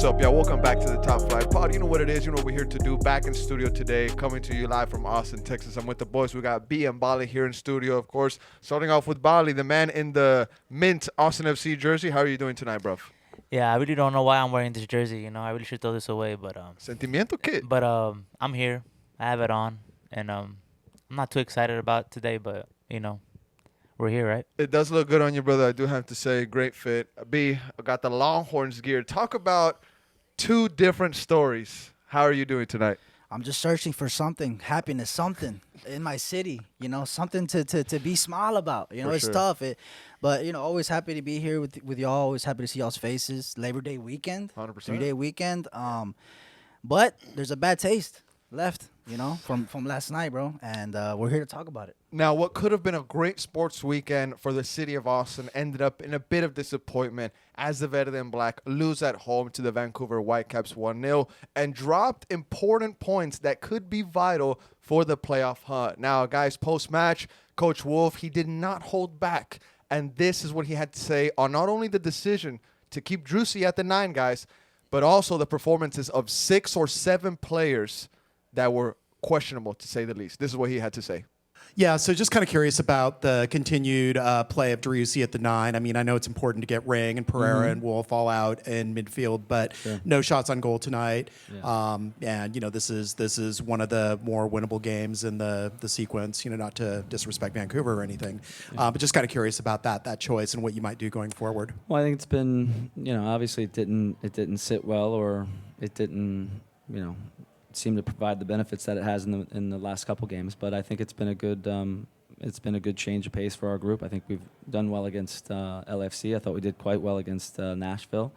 What's up, y'all? Welcome back to the Top Flight Pod. You know what it is. You know what we're here to do. Back in studio today, coming to you live from Austin, Texas. I'm with the boys. We got B and Bali here in studio, of course. Starting off with Bali, the man in the mint Austin FC jersey. How are you doing tonight, bro? Yeah, I really don't know why I'm wearing this jersey. I really should throw this away, but Sentimiento kid. I'm here. I have it on, and I'm not too excited about today, but we're here, right? It does look good on you, brother. I do have to say, great fit. B, I got the Longhorns gear. Talk about two different stories. How are you doing tonight? I'm just searching for something, happiness, something in my city, something to be smile about. For It's sure. tough. But always happy to be here with y'all. Always happy to see y'all's faces. Labor Day weekend, 100%. 3-day weekend. But there's a bad taste left, from last night, bro. And we're here to talk about it. Now, what could have been a great sports weekend for the city of Austin ended up in a bit of disappointment as the Verde and Black lose at home to the Vancouver Whitecaps 1-0 and dropped important points that could be vital for the playoff hunt. Now, guys, post-match, Coach Wolf, he did not hold back. And this is what he had to say on not only the decision to keep Driussi at the 9, guys, but also the performances of 6 or 7 players that were questionable, to say the least. This is what he had to say. Yeah, so just kind of curious about the continued play of Driussi at the 9. I mean, I know it's important to get Ring and Pereira and Wolf all out in midfield, but no shots on goal tonight. Yeah. And this is one of the more winnable games in the sequence. Not to disrespect Vancouver or anything, but just kind of curious about that choice and what you might do going forward. Well, I think it's been obviously it didn't sit well, or it didn't seem to provide the benefits that it has in the last couple games. But I think it's been a good change of pace for our group. I think we've done well against LAFC. I thought we did quite well against Nashville.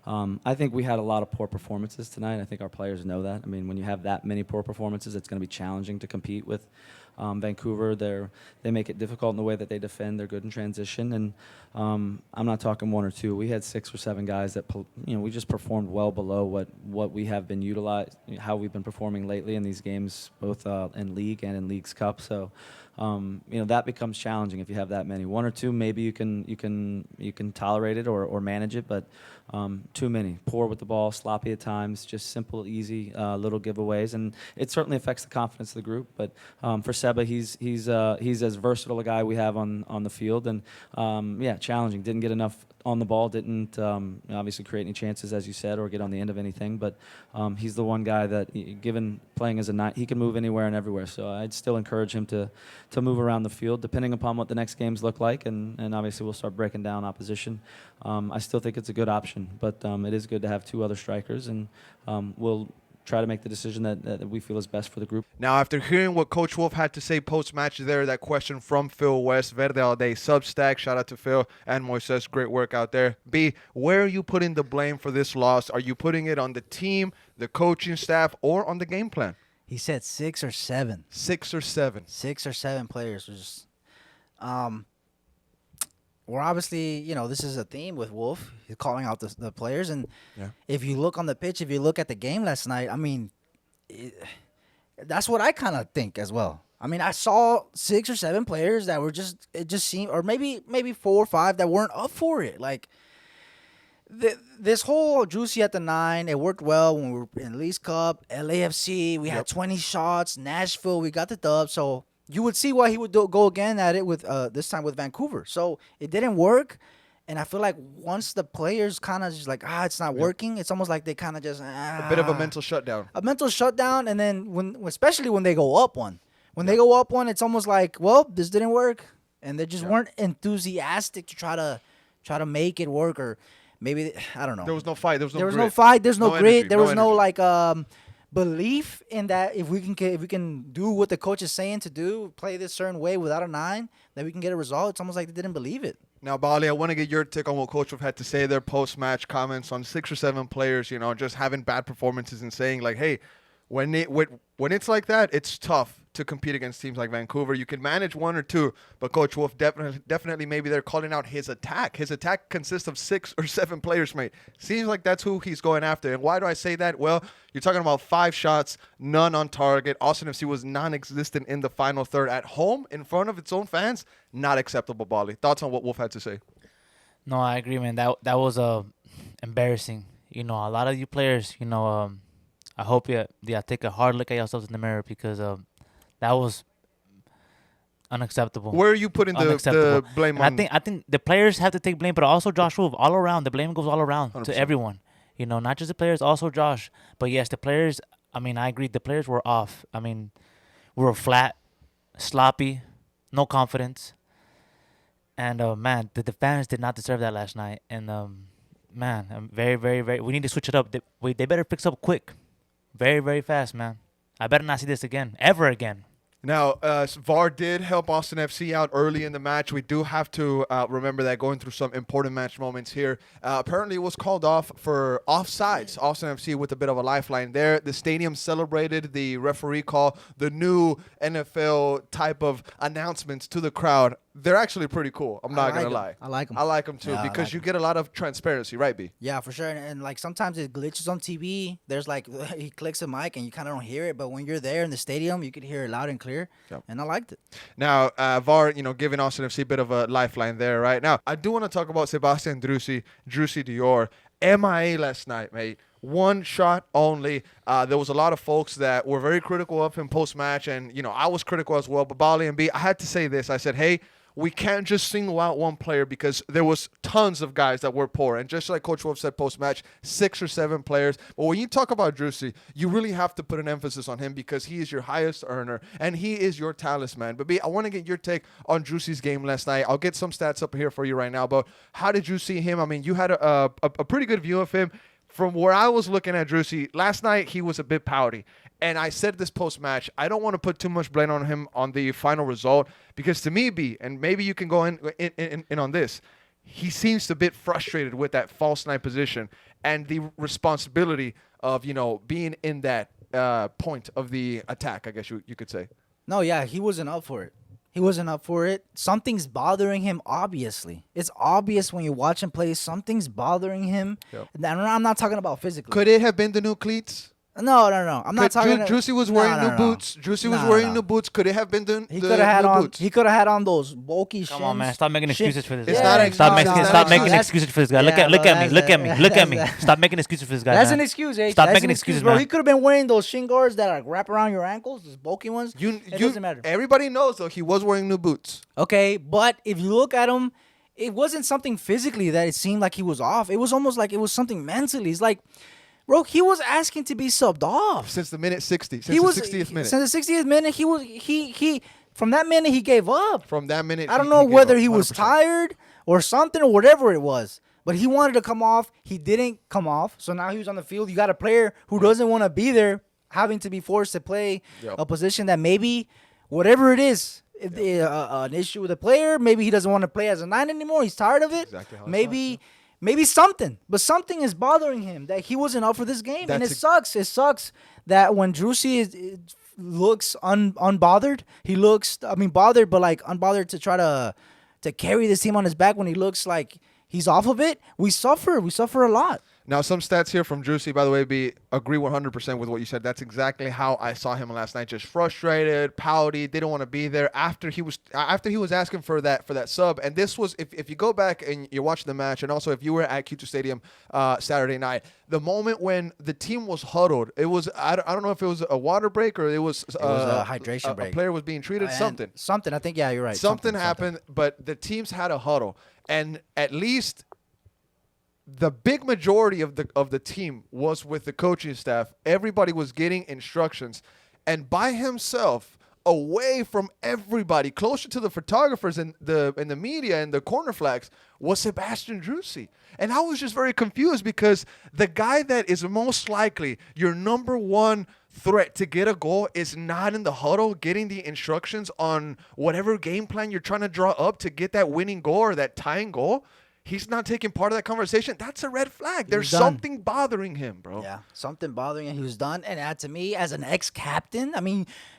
I think we had a lot of poor performances tonight. I think our players know that. I mean, when you have that many poor performances, it's going to be challenging to compete with Vancouver. They make it difficult in the way that they defend. They're good in transition, and I'm not talking 1 or 2. We had 6 or 7 guys that we just performed well below what we have been utilized, how we've been performing lately in these games, both in league and in League's Cup. So that becomes challenging if you have that many. 1 or 2, maybe you can tolerate it or manage it, but too many. Poor with the ball, sloppy at times, just simple, easy little giveaways, and it certainly affects the confidence of the group. But for Seba, he's as versatile a guy we have on the field, and challenging. Didn't get enough on the ball, didn't obviously create any chances, as you said, or get on the end of anything. But he's the one guy that, given playing as a 9, he can move anywhere and everywhere. So I'd still encourage him to move around the field, depending upon what the next games look like. And obviously we'll start breaking down opposition. I still think it's a good option, but it is good to have 2 other strikers, and we'll try to make the decision that we feel is best for the group. Now, after hearing what Coach Wolf had to say post-match there, that question from Phil West, Verde All Day Substack, shout out to Phil and Moises, great work out there. B, where are you putting the blame for this loss? Are you putting it on the team, the coaching staff, or on the game plan? He said 6 or 7. 6 or 7. 6 or 7 players. We're obviously, this is a theme with Wolf. He's calling out the players. And if you look on the pitch, if you look at the game last night, I mean, that's what I kind of think as well. I mean, I saw 6 or 7 players that were it just seemed, or maybe 4 or 5 that weren't up for it. Like, this whole Driussi at the 9, it worked well when we were in League's Cup, LAFC, we had 20 shots, Nashville, we got the dub. So you would see why he would go again at it with this time with Vancouver. So it didn't work, and I feel like once the players kind of just like, it's not working, it's almost like they kind of just A bit of a mental shutdown. A mental shutdown, and then especially when they go up one. When they go up one, it's almost like, well, this didn't work, and they just weren't enthusiastic to try to make it work, or maybe I don't know. There was no fight. There was no fight. There's no grit. Energy, there was no energy. Belief in that if we can do what the coach is saying to do, play this certain way without a 9, that we can get a result. It's almost like they didn't believe it. Now, Bali, I want to get your take on what Coach Wolf had to say there post-match comments on 6 or 7 players, just having bad performances and saying, like, hey, when it's like that, it's tough to compete against teams like Vancouver. You can manage 1 or 2, but Coach Wolf definitely maybe they're calling out his attack. His attack consists of 6 or 7 players, mate. Seems like that's who he's going after. And why do I say that? Well, you're talking about 5 shots, none on target. Austin FC was non-existent in the final third at home in front of its own fans. Not acceptable, Bali. Thoughts on what Wolf had to say? No, I agree, man. That was embarrassing. a lot of you players, I hope you take a hard look at yourselves in the mirror because that was unacceptable. Where are you putting the blame and on? I think the players have to take blame, but also Josh Wolf all around. The blame goes all around 100%. to everyone. Not just the players, also Josh. But yes, the players. I mean, I agree. The players were off. I mean, we were flat, sloppy, no confidence, and man, the fans did not deserve that last night. And man, I'm very, very, very. We need to switch it up. They better fix up quick, very, very fast, man. I better not see this again, ever again. Now, VAR did help Austin FC out early in the match. We do have to remember that going through some important match moments here. Apparently, it was called off for offsides. Austin FC with a bit of a lifeline there. The stadium celebrated the referee call, the new NFL type of announcements to the crowd. They're actually pretty cool. I'm not going to lie. I like them. I like them too Yeah, because you get a lot of transparency, right, B? Yeah, for sure. And like sometimes it glitches on TV. There's like he clicks a mic and you kind of don't hear it, but when you're there in the stadium, you can hear it loud and clear. Yep. And I liked it. Now, VAR, giving Austin FC a bit of a lifeline there, right? Now, I do want to talk about Sebastian Driussi Dior. MIA last night, mate. One shot only. There was a lot of folks that were very critical of him post-match, and, I was critical as well. But Bali and B, I had to say this. I said, hey, we can't just single out one player because there was tons of guys that were poor. And just like Coach Wolf said post-match, 6 or 7 players. But when you talk about Driussi, you really have to put an emphasis on him because he is your highest earner and he is your talisman. But B, I want to get your take on Driussi's game last night. I'll get some stats up here for you right now. But how did you see him? I mean, you had a pretty good view of him. From where I was looking at Driussi, last night he was a bit pouty. And I said this post-match, I don't want to put too much blame on him on the final result because to me, B, and maybe you can go in on this, he seems a bit frustrated with that false 9 position and the responsibility of, being in that point of the attack, I guess you could say. No, yeah, he wasn't up for it. He wasn't up for it. Something's bothering him, obviously. It's obvious when you watch him play. Something's bothering him. Yep. And I'm not talking about physically. Could it have been the new cleats? No. I'm not talking. Driussi was wearing new boots. Driussi was wearing new boots. Could it have been the He could have had new on. boots? He could have had on those bulky shins. Come on, man. Stop making excuses for this It's guy. not an Stop excuse. making excuses for this guy. Look at me. Stop making excuses for this guy. That's man. an excuse, eh? Stop That's making an excuses, bro. man. He could have been wearing those shin guards that wrap around your ankles, those bulky ones. It doesn't matter. Everybody knows, though, he was wearing new boots. Okay, but if you look at him, it wasn't something physically that it seemed like he was off. It was almost like it was something mentally. It's like, bro, he was asking to be subbed off Since the minute 60. Since he was, the 60th minute. Since the 60th minute, he from that minute he gave up. From that minute, I don't know gave whether up, he was 100%. tired or something or whatever it was. But he wanted to come off. He didn't come off. So now he was on the field. You got a player who doesn't want to be there, having to be forced to play a position that maybe, whatever it is, an issue with the player, maybe he doesn't want to play as a 9 anymore. He's tired of it. Exactly how it Maybe something. But something is bothering him that he wasn't up for this game. And it sucks. It sucks that when Driussi looks unbothered, he looks, bothered, but like unbothered to try to carry this team on his back when he looks like he's off of it. We suffer a lot. Now, some stats here from Driussi, by the way, agree 100% with what you said. That's exactly how I saw him last night. Just frustrated, pouty, didn't want to be there after he was asking for that sub. And this was, if you go back and you watch the match, and also if you were at Q2 Stadium Saturday night, the moment when the team was huddled, it was I don't know if it was a water break or it was a hydration break. A player was being treated. Something. I think. Yeah, you're right. Something happened, but the teams had a huddle, and at least the big majority of the team was with the coaching staff. Everybody was getting instructions, and by himself, away from everybody, closer to the photographers and the media and the corner flags, was Sebastian Driussi. And I was just very confused because the guy that is most likely your number one threat to get a goal is not in the huddle getting the instructions on whatever game plan you're trying to draw up to get that winning goal or that tying goal. He's not taking part of that conversation. That's a red flag. There's something bothering him, bro. Yeah, something bothering him. He was done. And to me, as an ex-captain,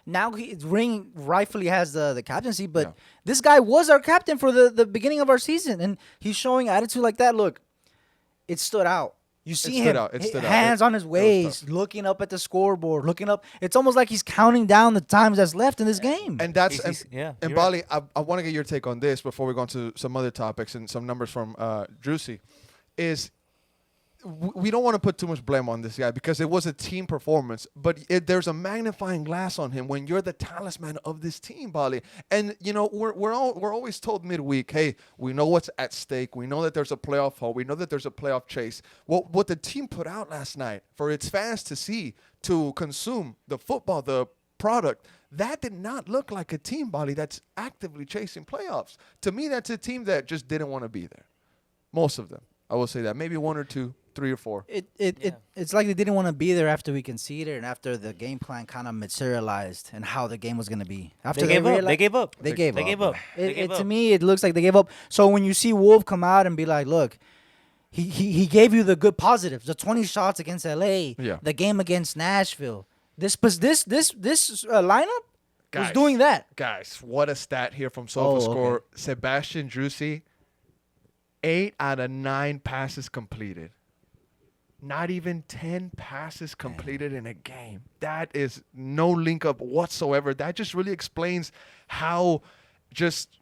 now Ring rightfully has the captaincy, but this guy was our captain for the beginning of our season, and he's showing attitude like that. Look, it stood out. You see him, hands on his waist, looking up at the scoreboard, looking up. It's almost like he's counting down the times that's left in this game. And that's and Bali, right. I want to get your take on this before we go on to some other topics and some numbers from Driussi. Is we don't want to put too much blame on this guy because it was a team performance, but there's a magnifying glass on him when you're the talisman of this team, Bali. And you know we're always told midweek, hey, we know what's at stake. We know that there's a playoff hope. We know that there's a playoff chase. What the team put out last night for its fans to see, to consume the football, the product, that did not look like a team, Bali, that's actively chasing playoffs. To me, that's a team that just didn't want to be there. Most of them, I will say that. Maybe 1 or 2. 3 or 4. It's like they didn't want to be there after we conceded and after the game plan kind of materialized and how the game was going to be. After They gave up. They gave up. They gave up. They gave up. To me, it looks like they gave up. So when you see Wolf come out and be like, look, he gave you the good positives, the 20 shots against LA, the game against Nashville. This lineup was doing that. Guys, what a stat here from SofaScore. Okay. Sebastian Driussi, 8 out of 9 passes completed. Not even 10 passes completed in a game. That is no link up whatsoever. That just really explains how just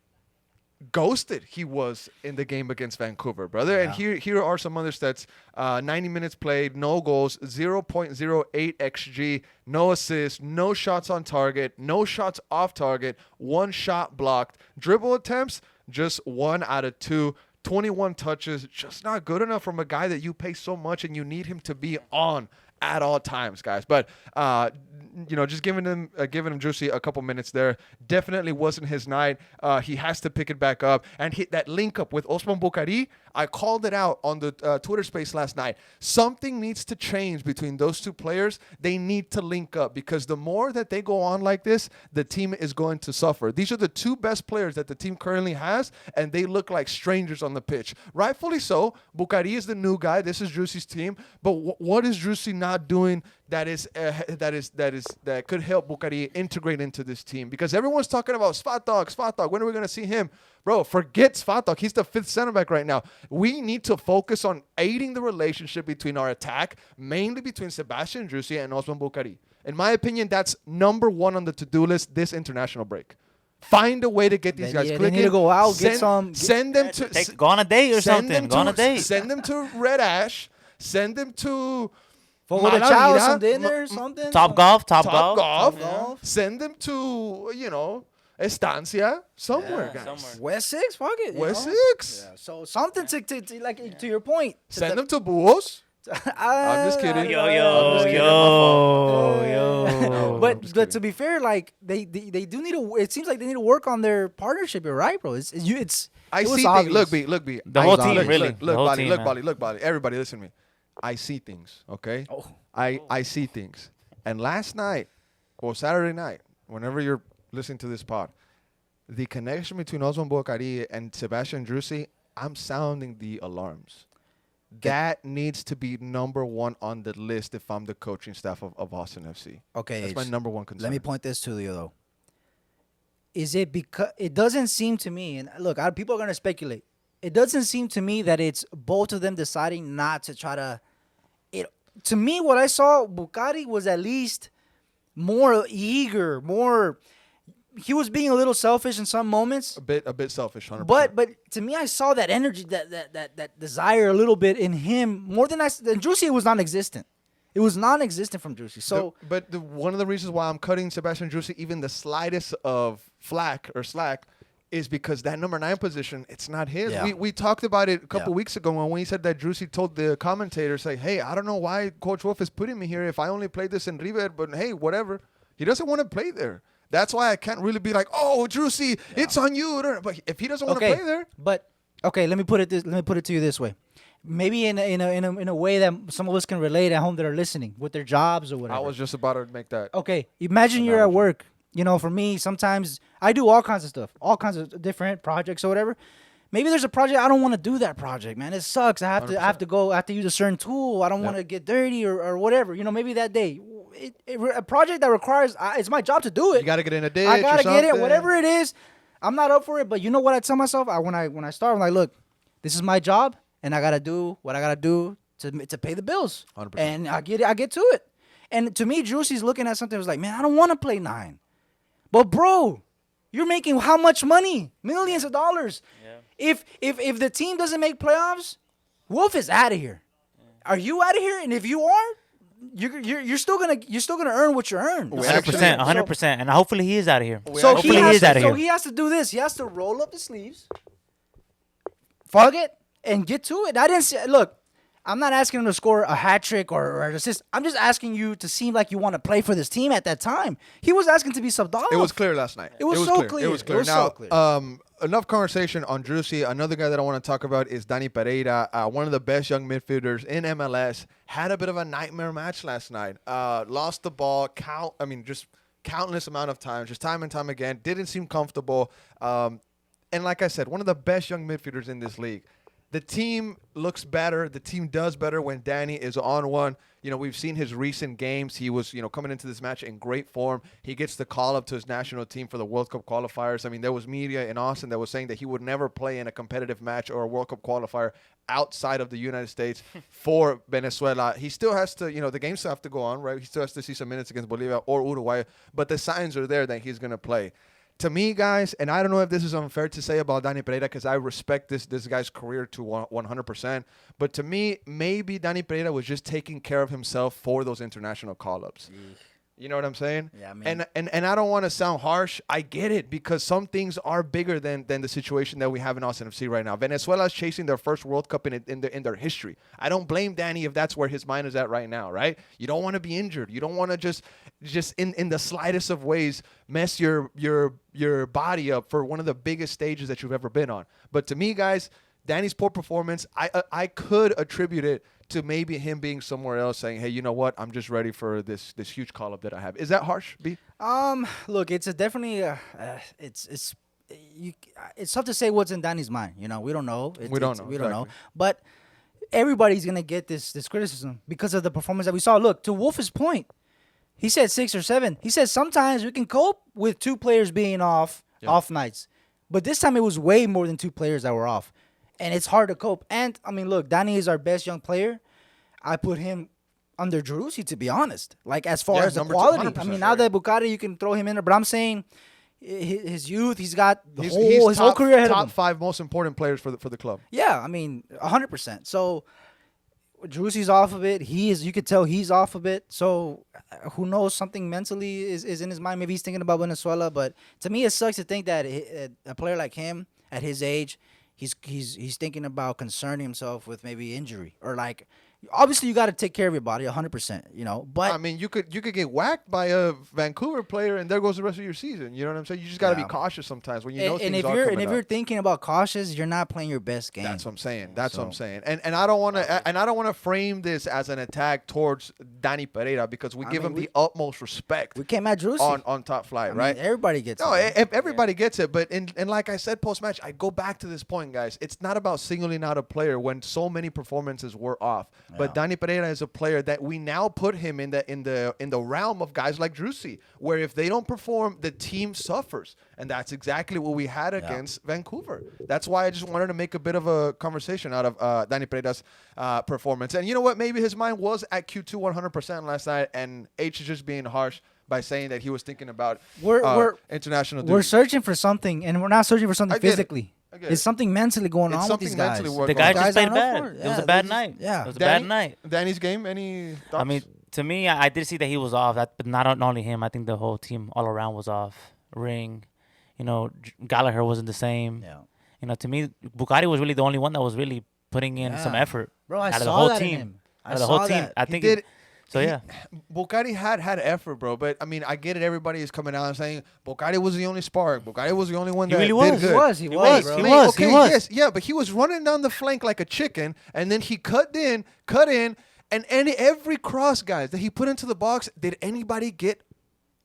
ghosted he was in the game against Vancouver, brother. Yeah. And here are some other stats. 90 minutes played, no goals, 0.08 XG, no assists, no shots on target, no shots off target, 1 shot blocked. Dribble attempts, just 1 out of 2. 21 touches, just not good enough from a guy that you pay so much and you need him to be on at all times, guys. But just giving him Driussi a couple minutes there definitely wasn't his night. He has to pick it back up and hit that link up with Osman Bukari. I called it out on the Twitter space last night. Something needs to change between those two players. They need to link up because the more that they go on like this, the team is going to suffer. These are the 2 best players that the team currently has, and they look like strangers on the pitch. Rightfully so. Bukari is the new guy. This is Driussi's team. But what is Driussi not doing that could help Bukari integrate into this team? Because everyone's talking about Svatok. When are we going to see him? Bro, forget Svatok. He's the 5th center back right now. We need to focus on aiding the relationship between our attack, mainly between Sebastian Driussi and Osman Bukari. In my opinion, that's number 1 on the to-do list this international break. Find a way to get these guys clicking. They need to go out, send them to go on a date or something. Go on a date. Send them to Red Ash. Send them to Fogo de Chao, some dinner, something. Top golf. Send them to, Estancia, somewhere, guys. Somewhere. West 6, fuck it. West 6. Yeah. So something to like to your point. Send them to Buos. I'm just kidding. Yo. But to be fair, like they do need to. It seems like they need to work on their partnership. You're right, bro. I see things. Look, B. The whole team, really. Look, Bali. Everybody, listen to me. I see things. Okay. Oh. I see things. And last night, or Saturday night, whenever you're listening to this pod, the connection between Osman Bukari and Sebastian Driussi, I'm sounding the alarms. That needs to be number 1 on the list if I'm the coaching staff of Austin FC. Okay. That's my number 1 concern. Let me point this to you, though. Is it because it doesn't seem to me, and look, people are going to speculate. It doesn't seem to me that it's both of them deciding not to try to. To me, what I saw, Bukari was at least more eager, more. He was being a little selfish in some moments. A bit selfish, 100%. But to me, I saw that energy, that desire a little bit in him more than Driussi was non-existent. It was non-existent from Driussi. So, one of the reasons why I'm cutting Sebastian Driussi even the slightest of slack is because that number 9 position, it's not his. Yeah. We talked about it a couple weeks ago when we said that Driussi told the commentators, like, hey, I don't know why Coach Wolf is putting me here if I only played this in River, but hey, whatever. He doesn't want to play there. That's why I can't really be like, oh, Driussi, it's on you. But if he doesn't want to play there. But okay, let me put it to you this way. Maybe in a way that some of us can relate at home that are listening with their jobs or whatever. I was just about to make that. Okay, imagine you're at work. For me, sometimes I do all kinds of stuff, all kinds of different projects or whatever. Maybe there's a project I don't want to do that project, man. It sucks. I have to use a certain tool. I don't want to get dirty or whatever. Maybe that day. A project that requires it's my job to do it. You got to get in a ditch. I got to get it. Whatever it is, I'm not up for it. But you know what I tell myself? When I start, I'm like, look, this is my job, and I got to do what I got to do to pay the bills. 100%. And I get to it. And to me, Driussi's looking at something. Was like, man, I don't want to play 9. But bro, you're making how much money? Millions of dollars. Yeah. If the team doesn't make playoffs, Wolf is out of here. Are you out of here? And if you aren't, you're still gonna earn what you earn. 100%, and hopefully he is out of here. So Hopefully he is out of here. So he has to do this. He has to roll up the sleeves, fuck it, and get to it. I didn't say, look. I'm not asking him to score a hat trick or an assist. I'm just asking you to seem like you want to play for this team at that time. He was asking to be subbed off. It was clear last night. It was so clear. It was clear. Now, enough conversation on Driussi. Another guy that I want to talk about is Dani Pereira, one of the best young midfielders in MLS. Had a bit of a nightmare match last night. Lost the ball. Just countless amount of times, just time and time again. Didn't seem comfortable. And like I said, one of the best young midfielders in this league. The team looks better. The team does better when Dani is on one. You know, we've seen his recent games. He was, coming into this match in great form. He gets the call up to his national team for the World Cup qualifiers. I mean, there was media in Austin that was saying that he would never play in a competitive match or a World Cup qualifier outside of the United States for Venezuela. He still has to, the games still have to go on, right? He still has to see some minutes against Bolivia or Uruguay, but the signs are there that he's going to play. To me, guys, and I don't know if this is unfair to say about Dani Pereira because I respect this guy's career to 100%, but to me, maybe Dani Pereira was just taking care of himself for those international call-ups. You know what I'm saying? Yeah, I mean, and I don't want to sound harsh. I get it because some things are bigger than the situation that we have in Austin FC right now. Venezuela is chasing their first World Cup in their history. I don't blame Dani if that's where his mind is at right now, right? You don't want to be injured. You don't want to just in the slightest of ways mess your body up for one of the biggest stages that you've ever been on. But to me, guys, Dani's poor performance, I could attribute it to maybe him being somewhere else saying, hey, you know what? I'm just ready for this huge call-up that I have. Is that harsh, B? Look, it's definitely it's tough to say what's in Dani's mind. We don't know. We don't know. But everybody's gonna get this criticism because of the performance that we saw. Look, to Wolf's point, he said 6 or 7. He said sometimes we can cope with 2 players being off nights, but this time it was way more than 2 players that were off. And it's hard to cope. And, I mean, look, Dani is our best young player. I put him under Driussi, to be honest. Like, as far as the quality. I mean, now that Bukhari, you can throw him in there. But I'm saying his youth, he's got his whole career ahead of him. Top 5 most important players for the club. Yeah, I mean, 100%. So, Driussi's off of it. You could tell he's off of it. So, who knows? Something mentally is in his mind. Maybe he's thinking about Venezuela. But to me, it sucks to think that a player like him, at his age, he's thinking about concerning himself with maybe injury or like. Obviously, you got to take care of your body 100%, But I mean, you could get whacked by a Vancouver player, and there goes the rest of your season. You know what I'm saying? You just got to be cautious sometimes when you know things are coming up. And if you're thinking about cautious, you're not playing your best game. That's what I'm saying. What I'm saying. And I don't want to frame this as an attack towards Dani Pereira because we give him the utmost respect. We came at Driussi on top flight, right? Everybody gets it. No, everybody gets it. But and like I said post match, I go back to this point, guys. It's not about singling out a player when so many performances were off. But Dani Pereira is a player that we now put him in the realm of guys like Driussi, where if they don't perform, the team suffers, and that's exactly what we had against Vancouver. That's why I just wanted to make a bit of a conversation out of Dani Pereira's performance. And you know what? Maybe his mind was at Q2 100% last night, and H is just being harsh by saying that he was thinking about international duty. We're searching for something, and we're not searching for something physically. It's something mentally going on with these guys. The guy just played bad. It was a bad night. Yeah. It was a bad night. Dani's game, any thoughts? I mean, to me, I did see that he was off. But not only him. I think the whole team all around was off. Ring, Gallagher wasn't the same. Yeah. To me, Bukhari was really the only one that was really putting in some effort. Bro, I out of saw the whole that team. in him. Out of the whole team. I think it. So, yeah. Bukhari had effort, bro. But, I mean, I get it. Everybody is coming out and saying Bukhari was the only spark. Bukhari was the only one that did good. He was. Yes, yeah, but he was running down the flank like a chicken, and then he cut in, and every cross, guys, that he put into the box, did anybody get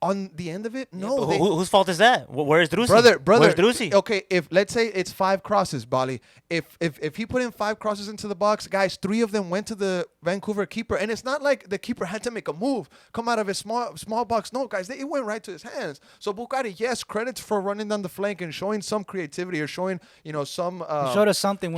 on the end of it? No. Whose fault is that? Where's Driussi? Brother. Where's Driussi? Okay, if let's say it's 5 crosses, Bali. If he put in 5 crosses into the box, guys, 3 of them went to the Vancouver keeper, and it's not like the keeper had to make a move, come out of his small box. No, guys, it went right to his hands. So Bukhari, yes, credits for running down the flank and showing some creativity or showing some. He showed us something.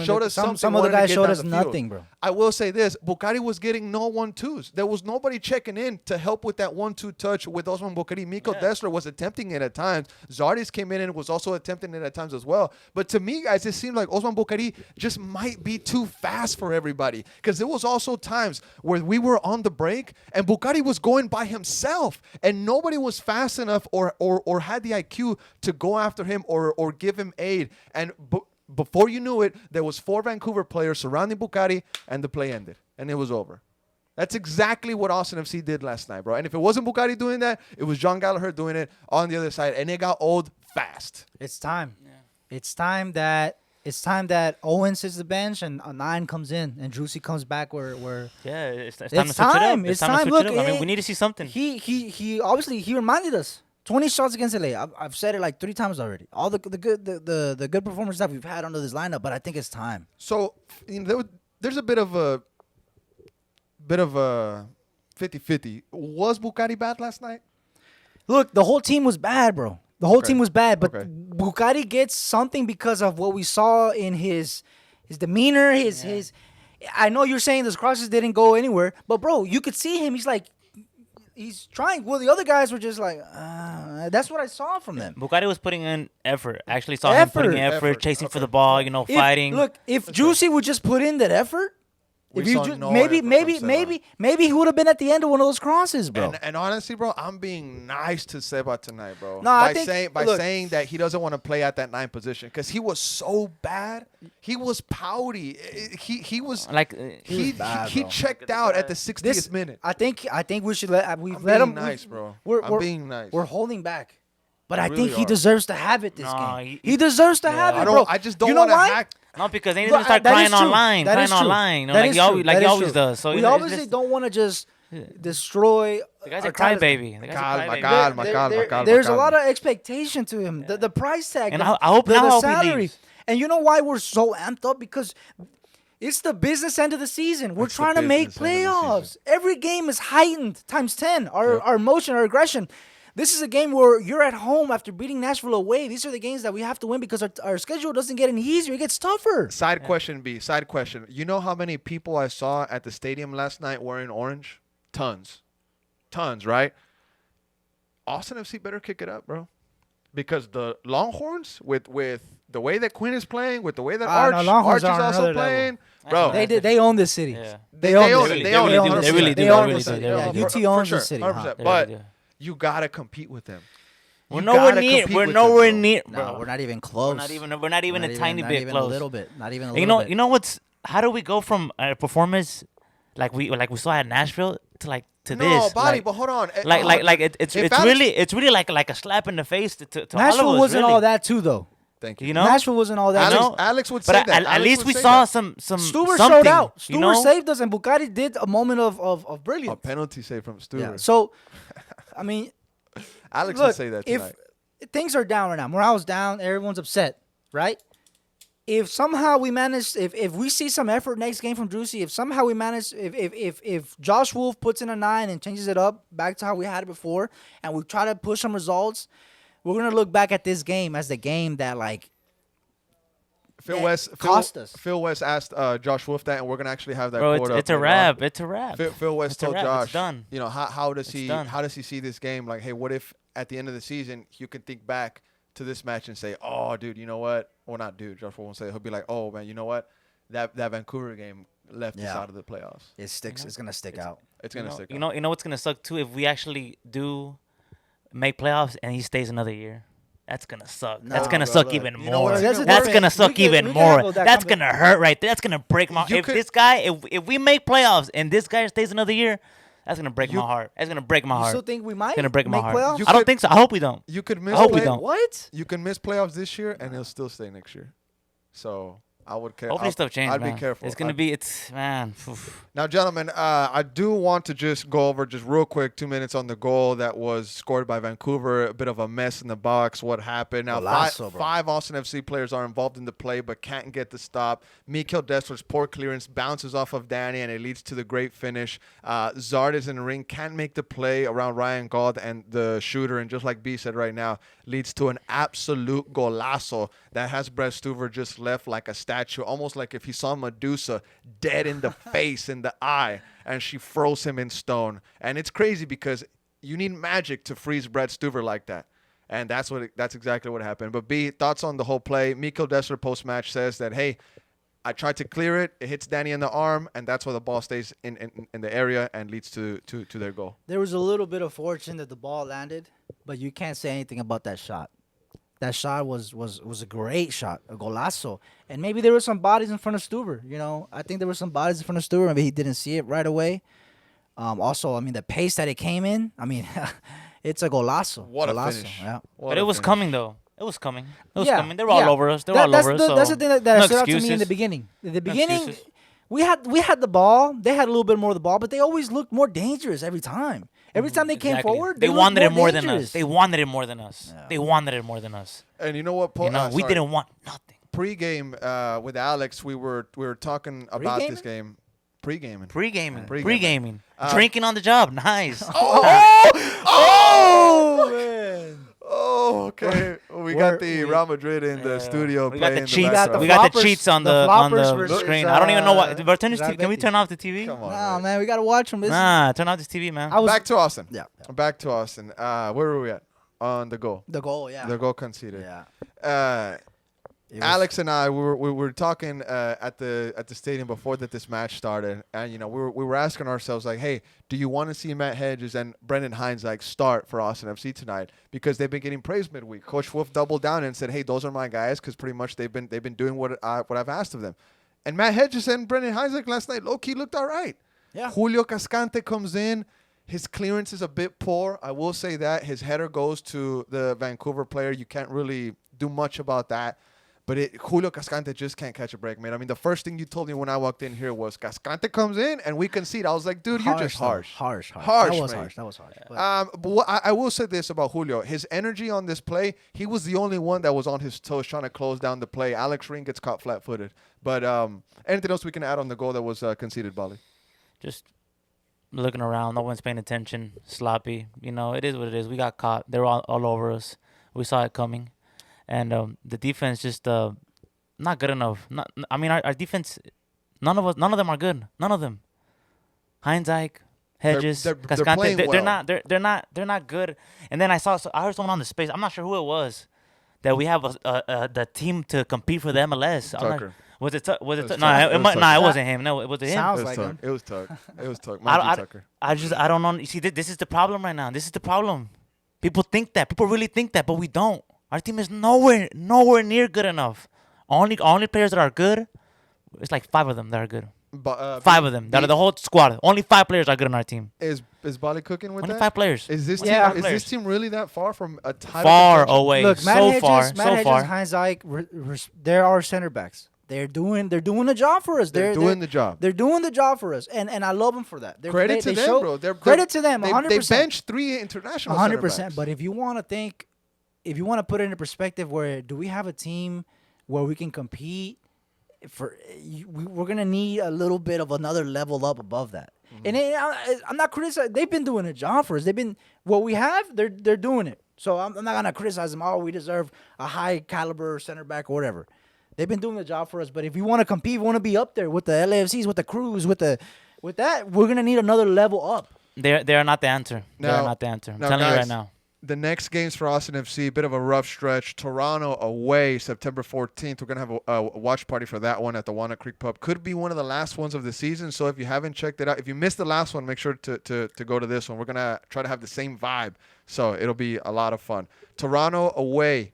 Some other guys showed us nothing, bro. I will say this: Bukhari was getting no 1-2s. There was nobody checking in to help with that 1-2 touch with Osman Bukhari Bukari. Miko Dessler was attempting it at times. Zardes came in and was also attempting it at times as well. But to me, guys, it seemed like Osman Bukari just might be too fast for everybody. Because there was also times where we were on the break and Bukari was going by himself and nobody was fast enough or had the IQ to go after him or give him aid. And before you knew it, there was 4 Vancouver players surrounding Bukari and the play ended. And it was over. That's exactly what Austin FC did last night, bro. And if it wasn't Bukari doing that, it was John Gallagher doing it on the other side. And it got old fast. It's time. Yeah. It's time that Owen sits the bench and a 9 comes in and Driussi comes back where it's time to switch it up. It's time to switch it up. I mean, we need to see something. He obviously reminded us 20 shots against LA. I've said it like 3 times already. All the good performances that we've had under this lineup, but I think it's time. So there's a bit of a 50-50. Was Bukari bad last night? Look, the whole team was bad, bro. The whole team was bad, but Bukari gets something because of what we saw in his demeanor, his. I know you're saying those crosses didn't go anywhere, but bro, you could see him. He's trying. Well, the other guys were just like, that's what I saw from them. Bukari was putting in effort. I actually saw him putting in effort, chasing for the ball, fighting. Look, if Driussi would just put in that effort, maybe he would have been at the end of one of those crosses, bro. And honestly, bro, I'm being nice to Seba tonight, bro. No, by saying that he doesn't want to play at that 9 position because he was so bad. He was pouty. He was like he checked out at the 60th minute. I think we should let him. Nice, bro. I'm being nice. We're holding back. But I think he deserves to have it this game. He deserves to have it, bro. I just don't want to hack. No, because then he's going to start crying online. Like he always does. So we obviously don't want to just destroy. The guy's a crybaby. There's a lot of expectation to him. The price tag. And I hope the salary. And you know why we're so amped up? Because it's the business end of the season. We're trying to make playoffs. Every game is heightened times 10. Our emotion, our aggression. This is a game where you're at home after beating Nashville away. These are the games that we have to win because our schedule doesn't get any easier. It gets tougher. Side question. You know how many people I saw at the stadium last night wearing orange? Tons, right? Austin FC better kick it up, bro. Because the Longhorns, with the way that Quinn is playing, with the way that Arch is also playing, bro. They own this city. Yeah. They own it. They really do. UT owns the city. But you gotta compete with them. We're nowhere near. No, we're not even close. We're not even a tiny bit close. A little bit. Not even a little bit. You know what's? How do we go from a performance like we saw at Nashville to this? No, Bali, but hold on. It's really like a slap in the face to Nashville all of us, wasn't really. all that too, though. Thank you. Nashville wasn't all that. Alex would say that. But at least we saw some. Stuber showed out. Stuber saved us, and Bukari did a moment of brilliance. A penalty save from Stuber. Yeah. So, I mean, Alex would say that tonight. If things are down right now, morale's down, everyone's upset, right? If somehow we manage, if we see some effort next game from Driussi, if somehow we manage, if Josh Wolf puts in a 9 and changes it up back to how we had it before, and we try to push some results, we're gonna look back at this game as the game that cost us. Phil West asked Josh Wolf that, and we're gonna actually have that. Bro, it's a wrap. It's a wrap. Phil West told Josh, it's done. How does he see this game? Like, hey, what if at the end of the season you can think back to this match and say, oh, dude, you know what? Well, not dude. Josh Wolf won't say it. He'll be like, oh man, you know what? That Vancouver game left us out of the playoffs. It sticks. It's gonna stick out. It's gonna stick. You know what's gonna suck too if we actually do make playoffs and he stays another year. That's gonna suck. That's gonna suck even more. That's gonna suck even more. That's gonna hurt right there. That's gonna break my. If we make playoffs and this guy stays another year, that's gonna break my heart. That's gonna break my heart. You still think we might? It's gonna break my heart. Playoffs? I don't think so. I hope we don't. You could miss. I hope we don't. What? You can miss playoffs this year and he'll still stay next year. So I would care. Hopefully stuff changes, I'd man. be careful. It's gonna be. It's man. Oof. Now, gentlemen, I do want to just go over just real quick 2 minutes on the goal that was scored by Vancouver. A bit of a mess in the box. What happened? Now, five Austin FC players are involved in the play but can't get the stop. Mikkel Dessler's poor clearance bounces off of Dani and it leads to the great finish. Zardes in the ring can't make the play around Ryan Gauld and the shooter, and just like B said right now, leads to an absolute golazo that has Brett Stuver just left like a statue, almost like if he saw Medusa dead in the face, in the eye, and she froze him in stone. And it's crazy because you need magic to freeze Brad Stuver like that. And that's exactly what happened. But B, thoughts on the whole play? Mikkel Dessler post-match says that, hey, I tried to clear it. It hits Dani in the arm, and that's why the ball stays in the area and leads to their goal. There was a little bit of fortune that the ball landed, but you can't say anything about that shot. That shot was a great shot, a golazo. And maybe there were some bodies in front of Stuber. You know, I think there were some bodies in front of Stuber. Maybe he didn't see it right away. Also, I mean, the pace that it came in, I mean, it's a golazo. What a golazo, finish. yeah. But it was coming, though. It was coming. It was Yeah, coming. They were all yeah. over us. They were all over us. That's the thing that no stood out to me in excuses. the beginning. In the No beginning, excuses. we had the ball. They had a little bit more of the ball, but they always looked more dangerous every time. Every time they came Exactly. forward, They looked wanted it more than dangerous. us. They wanted it more than us. Yeah. They wanted it more than us. And you know what? You know, we didn't want nothing. Pre-game with Alex, we were talking about this game. Pre-gaming. Pre-gaming. Pre-gaming. Pre-gaming. Drinking on the job. Nice. Oh man! Oh, okay. Well, we got the Real Madrid in the studio We got playing. the cheats. background. We got the floppers- cheats on the the floppers versus, screen. I don't even know what. Can we Driussi. turn off the TV? Come on. Nah, man. man, we gotta watch them. Nah, turn off this TV, man. I was Back to Austin. yeah. Back to Austin. Where were we at? On the goal. The goal, yeah. The goal conceded. Yeah. It was- Alex and I we were talking at the stadium before this match started, and you know we were asking ourselves like, hey, do you want to see Matt Hedges and Brendan Hines like start for Austin FC tonight, because they've been getting praised midweek. Coach Wolf doubled down and said, hey, those are my guys, because pretty much they've been doing what I've asked of them. And Matt Hedges and Brendan Hines like last night low key looked all right. Yeah. Julio Cascante comes in. His clearance is a bit poor. I will say that. His header goes to the Vancouver player. You can't really do much about that. But Julio Cascante just can't catch a break, man. I mean, the first thing you told me when I walked in here was Cascante comes in and we concede. I was like, dude, you're just harsh. Harsh. Harsh, That was mate. harsh. That was harsh. But But what I will say this about Julio. His energy on this play, he was the only one that was on his toes trying to close down the play. Alex Ring gets caught flat-footed. But anything else we can add on the goal that was conceded, Bali? Just looking around. No one's paying attention. Sloppy. You know, it is what it is. We got caught. They were all over us. We saw it coming. And the defense just not good enough. Our defense, none of them are good. None of them. Heinz Ike, Hedges, they're Cascante, playing well. they're not good. And then I heard someone on the space. I'm not sure who it was. That we have the team to compete for the MLS. I'm not- Tucker. Was it? Was it? was No, Tucker. it wasn't him. No, was it him? Sounds It was like Tuck. him. It was Tuck. It was Tuck. I Mikey Tucker. don't know. You see, this is the problem right now. This is the problem. People think that. People really think that, but we don't. Our team is nowhere near good enough. Only players that are good, it's like 5 of them that are good. But, 5 of them. That are the whole squad. Only 5 players are good on our team. Is Bali cooking with Only that? 5 players. Is this Yeah. team? Is Players. this team really that far from a title? Far contention? away. look, Matt so Hedges, far. Matt So Hedges, far. Heinz Ike, they're our center backs. They're doing the job for us. They're doing the job. They're doing the job for us, and I love them for that. Credit to them, show- bro. Credit to them, 100%. They benched 3 international. 100%. But if you want to put it into perspective, where do we have a team where we can compete? We're gonna need a little bit of another level up above that. And I'm not criticizing. They've been doing a job for us. They've been what we have. They're doing it. So I'm not gonna criticize them. Oh, we deserve a high caliber center back or whatever. They've been doing the job for us. But if we want to compete, we want to be up there with the LAFCs, with the Crews, with that, we're gonna need another level up. They are not the answer. They Now- are not the answer. I'm now, telling you guys, right now. The next games for Austin FC, bit of a rough stretch. Toronto away, September 14th. We're going to have a watch party for that one at the Walnut Creek Pub. Could be one of the last ones of the season. So if you haven't checked it out, if you missed the last one, make sure to go to this one. We're going to try to have the same vibe. So it'll be a lot of fun. Toronto away,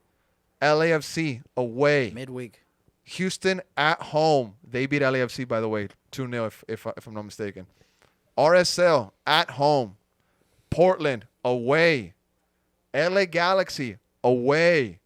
LAFC away. Midweek. Houston at home. They beat LAFC, by the way, 2-0 if I'm not mistaken. RSL at home. Portland away. LA Galaxy away.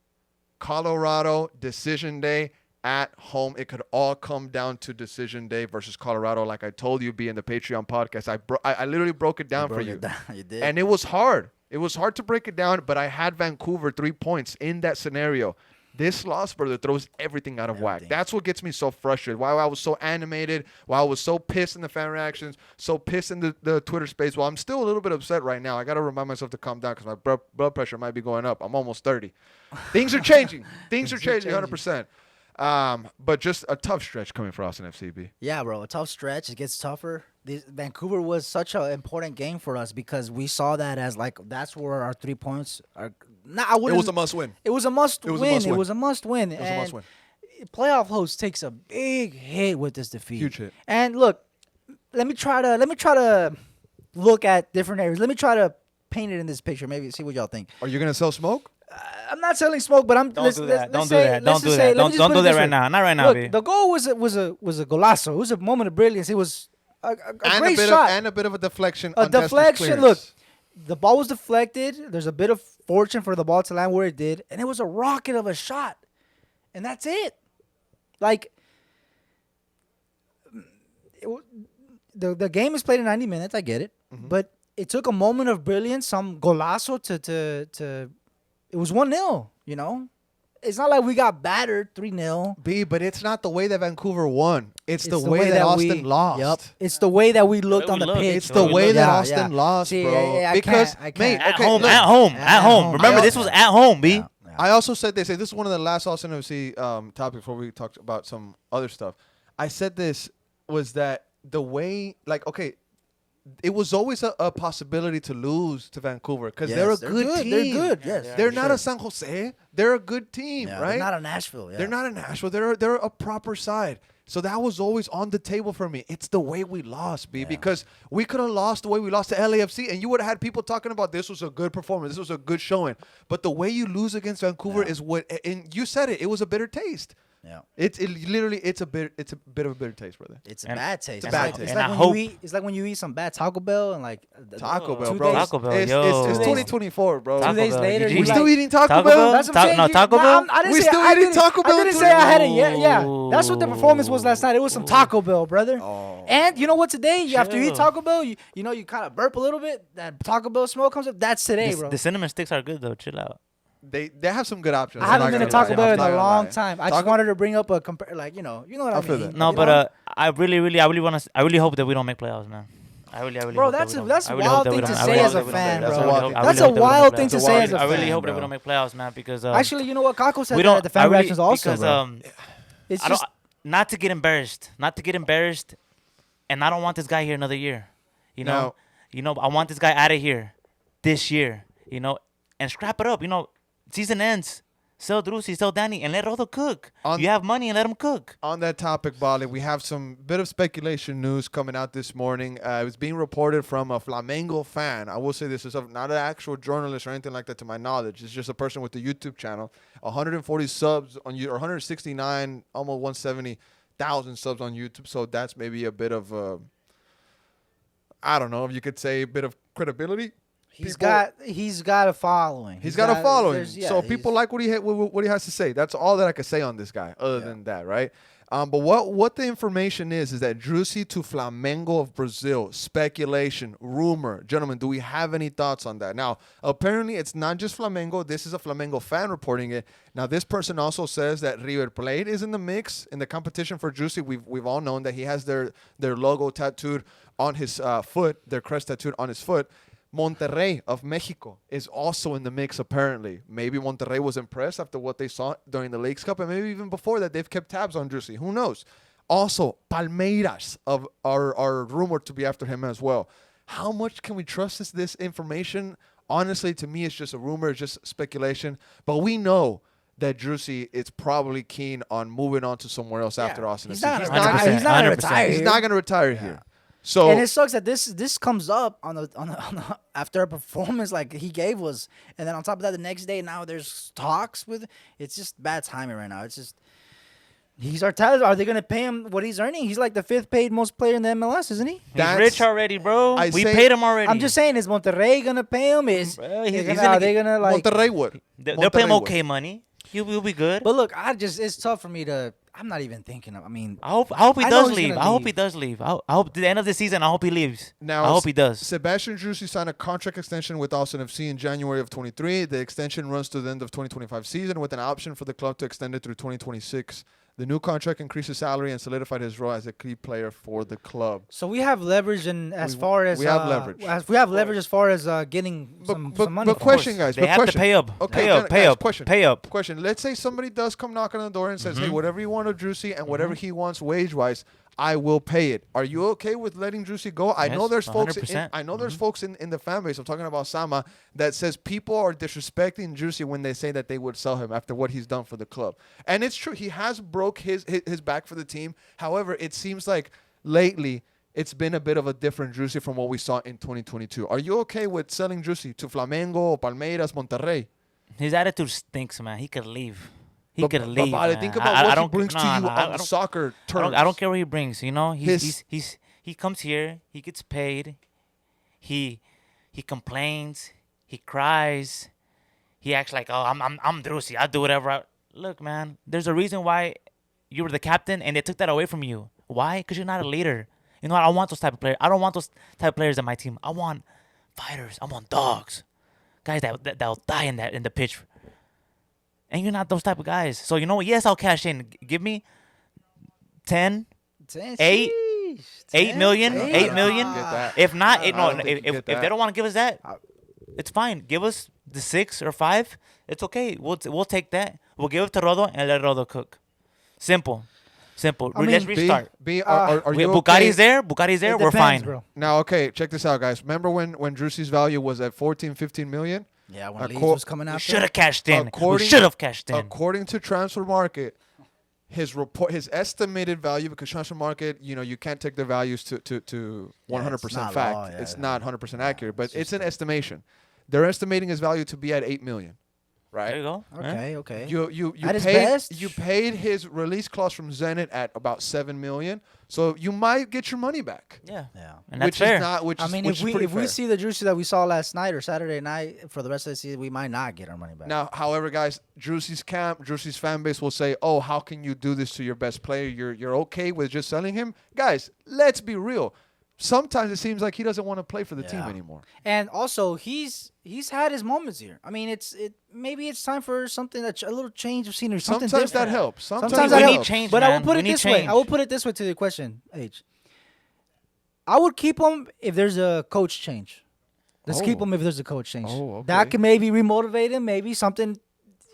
Colorado decision day at home. It could all come down to decision day versus Colorado. Like I told you, be in the Patreon podcast. I literally broke it down for you. You did. And it was hard. It was hard to break it down, but I had Vancouver 3 points in that scenario. This loss, brother, throws everything out of whack. That's what gets me so frustrated. Why I was so animated, why I was so pissed in the fan reactions, so pissed in the Twitter space. Well, I'm still a little bit upset right now. I got to remind myself to calm down because my blood pressure might be going up. I'm almost 30. Things are changing. Things are changing 100%. But just a tough stretch coming for Austin FCB. Yeah, bro, a tough stretch. It gets tougher. Vancouver was such an important game for us because we saw that as like that's where our 3 points are. I It wouldn't. was a must-win. It was a must It was a win. must-win. It was a must win. It was a must-win. Playoff host takes a big hit with this defeat. Huge hit. And look, let me try to look at different areas. Let me try to paint it in this picture. Maybe see what y'all think. Are you gonna sell smoke? I'm not selling smoke, but I'm. Don't do that. Don't do that. Don't do that. Don't do that right now. Not right now, Look, baby. the goal was a golazo. It was a moment of brilliance. It was a great bit shot. and a bit of a deflection. A untested deflection. clearance. Look, the ball was deflected. There's a bit of fortune for the ball to land where it did, and it was a rocket of a shot, and that's it. Like, the game is played in 90 minutes. I get it, but it took a moment of brilliance, some golazo to. It was 1-0. You know, it's not like we got battered 3-0. But it's not the way that Vancouver won. It's the way that Austin lost. Yep. It's the way that we looked on the pitch. It's the way that Yeah, Austin yeah. lost, See, bro. I because, can't. mate, At okay, home, look, at home, at home. home. Remember, this was at home, B. Yeah. I also said this. This is one of the last Austin FC topics before we talked about some other stuff. I said this was that the way, like, okay, it was always a possibility to lose to Vancouver because Yes, they're a they're good good. team. They're good, yes. Yeah, They're for not sure. a San Jose. They're a good team, Yeah, right? They're not a Nashville. Yeah. They're not in Nashville. They're a proper side. So that was always on the table for me. It's the way we lost, B, because we could have lost the way we lost to LAFC, and you would have had people talking about this was a good performance, this was a good showing. But the way you lose against Vancouver is what, and you said it was a bitter taste. Yeah. It's a bit of a bitter taste, brother. It's a And- bad taste. It's a bad like, taste. It's And like I when hope- you eat. It's like when you eat some bad Taco Bell and like Taco Bell, 2 bro. days- Taco Bell, It's yo. 2024, bro. Taco 2 days Bell, later, GG. you We still like- eating Taco Taco Bell? Bell? That's what I'm saying. No, Taco Bell? I didn't We say still I eating didn't- Taco Bell I didn't too? say I had it yet. Yeah, that's what the performance was last night. It was some Ooh. Taco Bell, brother. Oh. And you know what? Today, after you eat Chill. Taco Bell, you kind of burp a little bit. That Taco Bell smoke comes up. That's today, bro. The cinnamon sticks are good though. Chill out. They have some good options. I I'm haven't not been to gonna Taco lie. Bell I'm in not a gonna long lie. time. I just Taco- wanted to bring up a like what I I feel mean. that. No, you but know? I really hope that we don't make playoffs, man. I really Bro, hope that that's we a don't. that's I a really hope wild that we thing to don't- I say really as hope a that we don't fan, make That's a bro. wild playoffs. thing. That's I a really hope that we don't wild make thing to playoffs. say as a I really fan, hope that we bro. don't make playoffs, man, because Actually, you know what? Kako said we that don't. at the fan I really- reactions also, because bro. It's I just don't. Not to get embarrassed, and I don't want this guy here another year. No. I want this guy out of here this year. And scrap it up. Season ends. Sell Driussi, sell Dani, and let Rodo cook. You have money and let him cook. On that topic, Bali, we have some bit of speculation news coming out this morning. It was being reported from a Flamengo fan. I will say this is not an actual journalist or anything like that to my knowledge. It's just a person with a YouTube channel. 140 subs on you, or 169, almost 170,000 subs on YouTube. So that's maybe a bit of, I don't know if you could say a bit of credibility. he's people- got a following. He's got a following, there's- yeah, so he's- people like what he has to say. That's all that I could say on this guy. Other than that, right? But what the information is that Driussi to Flamengo of Brazil, speculation, rumor. Gentlemen, do we have any thoughts on that? Now, apparently it's not just Flamengo. This is a Flamengo fan reporting it. Now, this person also says that River Plate is in the mix in the competition for Driussi. We've all known that he has their logo tattooed on his foot, their crest tattooed on his foot. Monterrey of Mexico is also in the mix, apparently. Maybe Monterrey was impressed after what they saw during the Leagues Cup, and maybe even before that, they've kept tabs on Driussi. Who knows? Also, Palmeiras are rumored to be after him as well. How much can we trust this information? Honestly, to me, it's just a rumor, it's just speculation. But we know that Driussi is probably keen on moving on to somewhere else after Austin. He's FC. not He's gonna not retire. gonna- He's not gonna 100%. retire. He's here. not going to retire here. So And it sucks that this comes up on the after a performance like he gave us, and then on top of that, the next day now there's talks with. It's just bad timing right now. It's just he's our talent. Are they gonna pay him what he's earning? He's like the 5th paid most player in the MLS, isn't he? He's That's- rich already, bro. I We say- paid him already. I'm just saying, is Monterrey gonna pay him? Is Bro, he's are gonna they get- gonna like? Monterrey would. They'll pay him Monterrey would. okay money. He'll be good. But look, it's tough for me to. I'm not even thinking of. I mean, I hope he I know does he's leave. gonna I hope leave. he does leave. I hope at the end of the season, I hope he leaves. Now, I hope he does. Sebastian Driussi signed a contract extension with Austin FC in January of 23. The extension runs to the end of 2025 season with an option for the club to extend it through 2026. The new contract increased his salary and solidified his role as a key player for the club. so we have leverage, and as We- far as we have leverage. we have leverage as far as getting some money. But for question, us. guys. They but have question. to pay up. Okay, pay up. Pay guys, up. question. Pay up. Question. Let's say somebody does come knocking on the door and says, Mm-hmm. hey, whatever you want of Driussi and whatever he wants wage-wise, I will pay it. Are you okay with letting Driussi go? I know Yes, there's folks. 100%. I know there's folks in the fan base. I'm talking about Sama that says people are disrespecting Driussi when they say that they would sell him after what he's done for the club. And it's true. He has broke his back for the team. However, it seems like lately it's been a bit of a different Driussi from what we saw in 2022. Are you okay with selling Driussi to Flamengo, Palmeiras, Monterrey? His attitude stinks, man. He could leave. He could leave. But man. think about what he brings to you on I the don't- soccer terms. I don't care what he brings. You know, His- he comes here. He gets paid. He complains. He cries. He acts like, oh, I'm Driussi. I'll do whatever. Look, man. There's a reason why you were the captain, and they took that away from you. Why? Because you're not a leader. You know what? I want those type of players. I don't want those type of players on my team. I want fighters. I want dogs. Guys that'll die in the pitch. And you're not those type of guys. So you know what? Yes, I'll cash in. Give me 10, 8 million, 8 million. Get that. If not, I don't think you if get they that. don't want to give us that, it's fine. Give us the 6 or 5. It's okay. We'll take that. We'll give it to Rodo and let Rodo cook. Simple. Let's restart. Are you okay? Bucati's there. We're fine. Bro. Now, okay, check this out, guys. Remember when Driussi's value was at 14, 15 million? Yeah, when Acco- Leeds was coming We after. should have cashed in. We According- should have cashed in. According to Transfer Market, his estimated value, because Transfer Market, you can't take the values to 100% not fact. law, yeah, it's yeah. not 100% accurate, but it's an estimation. They're estimating his value to be at 8 million, There you right? go. Okay. You At his paid best? you paid his release clause from Zenit at about 7 million, so you might get your money back. Yeah. Yeah. And that's which fair. is not which I is mean, which if is we pretty if we fair. see the Driussi that we saw last night or Saturday night for the rest of the season, we might not get our money back. Now, however, guys, Driussi's camp, Driussi's fan base will say, "Oh, how can you do this to your best player? You're okay with just selling him?" Guys, let's be real. Sometimes it seems like he doesn't want to play for the team Yeah. anymore. And also, he's had his moments here. I mean, maybe it's time for something a little change of scenery. Something Sometimes different. that helps. Sometimes Sometimes that that we need helps. change, But I man. will put We it need this way. change. I will put it this way to the question, H. I would keep him if there's a coach change. Let's keep Oh. him if there's a coach change. Oh, okay. That can maybe remotivate him. Maybe something.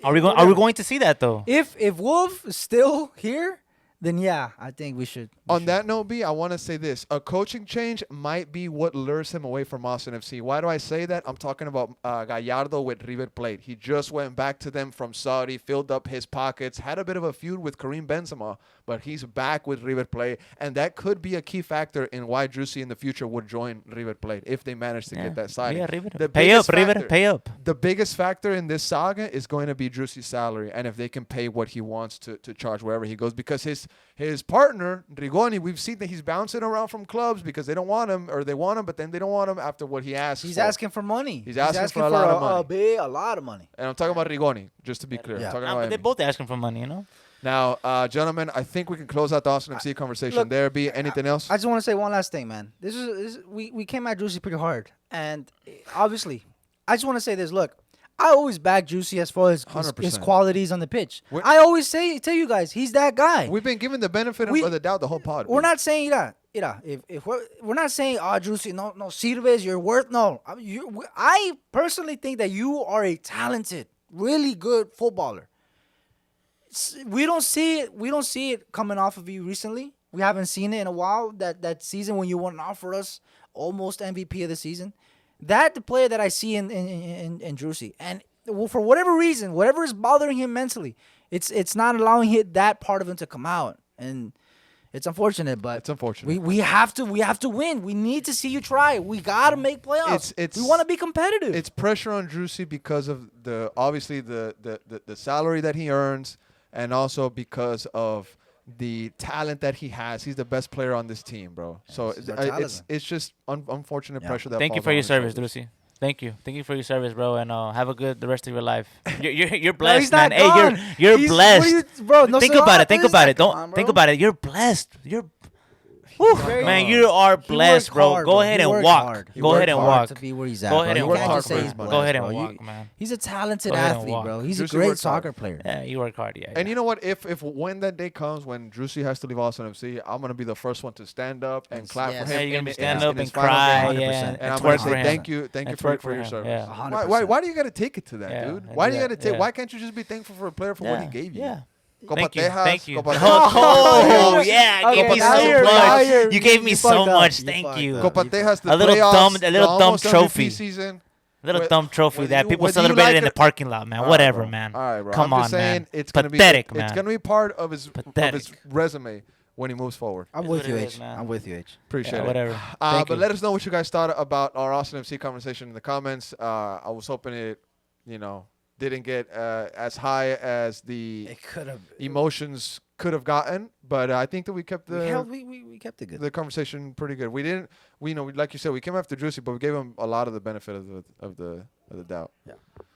Are we going to see that though? If Wolf is still here, then yeah, I think we should. On that note, B, I want to say this. A coaching change might be what lures him away from Austin FC. Why do I say that? I'm talking about Gallardo with River Plate. He just went back to them from Saudi, filled up his pockets, had a bit of a feud with Karim Benzema, but he's back with River Plate, and that could be a key factor in why Driussi in the future would join River Plate if they manage to get that signing. Yeah, River. The Pay up, biggest River. factor- Pay up. The biggest factor in this saga is going to be Driussi's salary, and if they can pay what he wants to charge wherever he goes, because his partner Rigoni, we've seen that he's bouncing around from clubs because they don't want him, or they want him, but then they don't want him after what he asks. He's for. asking for money. He's asking for a lot of money. A lot of money. And I'm talking about Rigoni, just to be clear. Yeah. I'm talking Nah, about but they're him. both asking for money, you know. Now, gentlemen, I think we can close out the Austin FC conversation. look, There be anything else? I just want to say one last thing, man. We came at Driussi pretty hard, and obviously, I just want to say this. Look, I always back Driussi as far as his 100%. qualities on the pitch. We're- I always tell you guys, he's that guy. We've been given the benefit We- of the doubt the whole pod. We're not saying that. If we're not saying, oh, Driussi, no, sirves, you're worth. No, I personally think that you are a talented, really good footballer. We don't see it. We don't see it coming off of you recently. We haven't seen it in a while. That season when you went off for us, almost MVP of the season. That the player that I see in Driussi, and for whatever reason, whatever is bothering him mentally, it's not allowing that part of him to come out, and it's unfortunate. But It's unfortunate. We have to win. We need to see you try. We gotta make playoffs. It's- we want to be competitive. It's pressure on Driussi because of obviously the salary that he earns, and also because of the talent that he has. He's the best player on this team, bro. So he's our talent. it's just unfortunate pressure that Thank you falls for on your his service, shoulders. Driussi. Thank you for your service, bro, and have a good the rest of your life. You're No, blessed, he's not man. gone. Hey, you're He's- blessed. what are you- bro, no think cigar about it. after Think this? about it. Come Don't on, think bro. about it. You're blessed. Very Man, hard. you are He blessed, worked bro. hard, Go bro. ahead He and worked walk. hard. He Go worked ahead and hard walk. to be where he's at, Go bro. ahead You and can't walk. just say he's blessed, Go ahead and bro. walk, man. He's a talented Go ahead and athlete, walk. bro. He's a Driussi great works hard. soccer player. Yeah, you work hard. Yeah. And you know what? If when that day comes when Driussi has to leave Austin FC, I'm gonna be the first one to stand up and clap Yes. for him. Yeah, you're gonna in be his- stand in up his and final cry, game. yeah, 100%. And I'm and gonna twerk say for him. thank you And for twerk for your him, service. yeah. 100%. Why do you gotta take it to that, Yeah, dude? and Why do you that- gotta take? yeah. Why can't you just be thankful for a player for what he gave you? Yeah. Thank you. Copatejas, Thank you. Copatejas. Oh, yeah. Okay, Gave me now so you're- now much. you're- You gave me you so fucked up. much. You Thank fucked you. up. Copatejas, the A little playoffs, dumb- a the little dumb almost MVP trophy. season. Little Wh- dumb trophy whether that you- people whether you celebrated like in the it- parking lot, man. All right, Whatever, bro. man. All right, bro. Come I'm on, just saying man. it's gonna Pathetic, be man. it's gonna be part of his Pathetic. resume when he moves forward. I'm Is with what you, it H. is, man. I'm with you, H. Appreciate Yeah, it. whatever. Thank But you. let us know what you guys thought about our Austin FC conversation in the comments. I was hoping it, didn't get as high as the It could have. emotions could have gotten, but I think that we kept We kept it good. the conversation pretty good. We didn't, like you said, we came after Driussi, but we gave him a lot of the benefit of the doubt.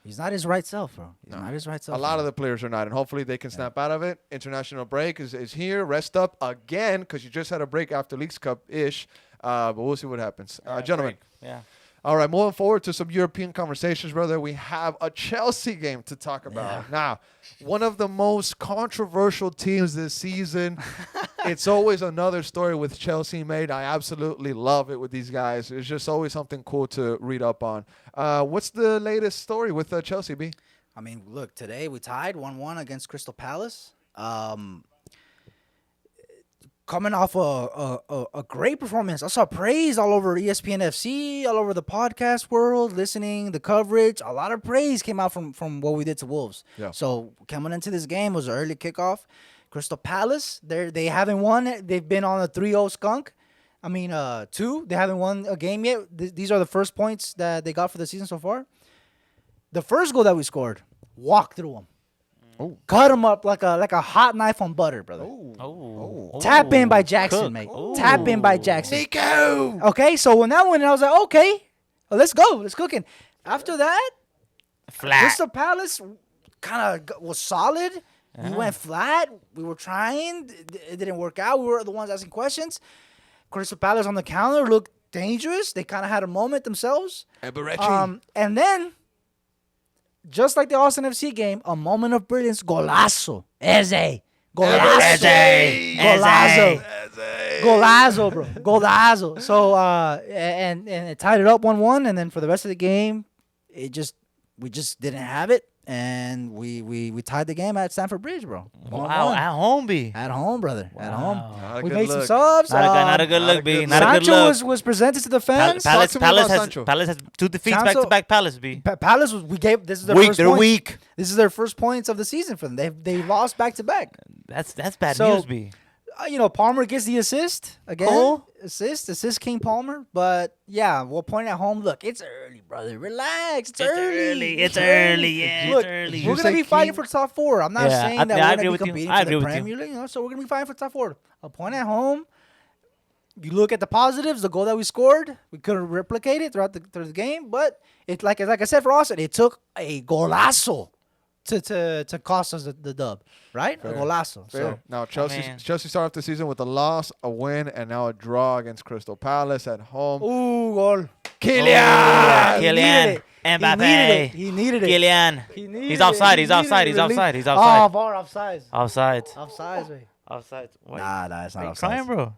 He's not his right self, bro. He's No. not his right self. A lot of the players are not, and hopefully they can snap out of it. International break is here. Rest up again because you just had a break after Leagues Cup-ish, but we'll see what happens. Gentlemen. Yeah. All right, moving forward to some European conversations, brother. We have a Chelsea game to talk about. Now, one of the most controversial teams this season. It's always another story with Chelsea, mate. I absolutely love it with these guys. It's just always something cool to read up on. What's the latest story with Chelsea, B? I mean, look, today we tied 1-1 against Crystal Palace. Coming off a great performance. I saw praise all over ESPN FC, all over the podcast world, listening, the coverage. A lot of praise came out from what we did to Wolves. Yeah. So coming into this game was an early kickoff. Crystal Palace, they haven't won. They've been on a 3-0 skunk. I mean, 2. They haven't won a game yet. These are the first points that they got for the season so far. The first goal that we scored, walked through them. Oh. Cut them up like a hot knife on butter, brother. Oh. Tap in by Jackson, Cook. mate. Ooh. Tap in by Jackson. Nico! Okay, so when that went, I was like, okay, well, let's go. Let's cook it. After that, Flat. Crystal Palace kind of was solid. We went flat. We were trying. It didn't work out. We were the ones asking questions. Crystal Palace on the counter looked dangerous. They kind of had a moment themselves. And then, just like the Austin FC game, a moment of brilliance. Golazo. Eze. Golazo. Golazo. Golazo, bro. Golazo. So, and it tied it up 1-1. And then for the rest of the game, we just didn't have it. And we tied the game at Stamford Bridge, bro. Wow. 1-1. At home, B. At home, brother. At home. Not a We good made some look. subs. Not a good look, B. Not a good Sancho look. was presented to the fans. Palace, Talk to me about has Sancho. Palace has 2 defeats Sancho- back to back. Palace, B. Palace was this is their Weak. first They're points. weak. This is their first points of the season for them. They lost back to back. That's bad So- news, B. Palmer gets the assist again. Cool. Assist King Palmer. But yeah, we'll point at home. Look, it's early, brother. Relax. It's early. It's early. Yeah, Look, it's early. we're gonna be fighting for top 4. I'm not Yeah, saying I that agree we're with gonna be you. competing I for agree the with you. Premier League. So we're gonna be fighting for top 4. A point at home. You look at the positives, the goal that we scored, we couldn't replicate it throughout the game. But it's like I said for Austin, it took a golazo to cost us the dub, right? Fair. A golazo. Fair. So Now Chelsea man. started off the season with a loss, a win, and now a draw against Crystal Palace at home. ooh, goal. Kylian! He needed Kylian. it. Mbappe. He needed it. Kylian. He needed He's it. offside. He He's needed offside. it. He's Relief. offside. He's Oh, offside. VAR offside. Offside. Offside, wait. Offside. Why Nah, it's why not you offside. crying, bro?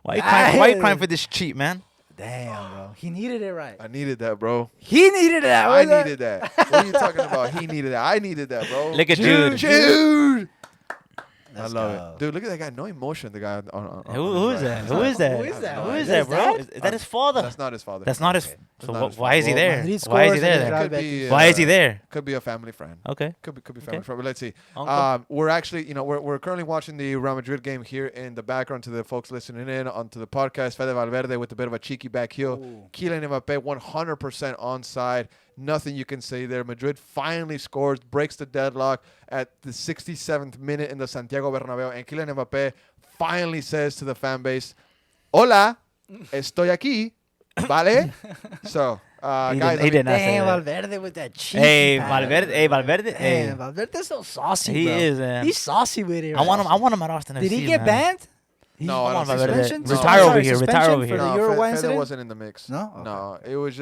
Why you Nah. crying? Why you crying for this cheat, man? Damn, bro. He needed it right. I needed that, bro. He needed that. I What's that? needed that. What are you talking about? He needed that. I needed that, bro. Look at Jude. Jude! I Let's love go. it. Dude, look at that guy. No emotion, the guy on Who his is right. that? Who is that? Who is that? Who Who is is that, bro? that? Is that his father? That's not his father. That's not his. Okay. So That's not his why is he father. there? Madrid Why is scores he there? and then? then Could be, Why is he there? Could be a family friend. Okay. Could be family friend. But let's see. Uncle? We're actually, we're currently watching the Real Madrid game here in the background to the folks listening in onto the podcast. Fede Valverde with a bit of a cheeky back heel. Kylian Mbappe 100% onside. Nothing you can say there. Madrid finally scores, breaks the deadlock at the 67th minute in the Santiago Bernabeu, and Kylian Mbappe finally says to the fan base, "Hola, estoy aquí, vale?" So, guys, he did not say Damn, that. Valverde with that cheese. Hey, Valverde. Hey, Valverde. Hey. Damn, Valverde's so saucy, He bro. is, man. He's saucy with it. I want him at Austin Did FC, he get man. banned? No, I don't think so. Valverde. No. Retire over here. Retire over For here. the No, Uruguay Fede incident? wasn't in the mix. No? Okay. No, it was.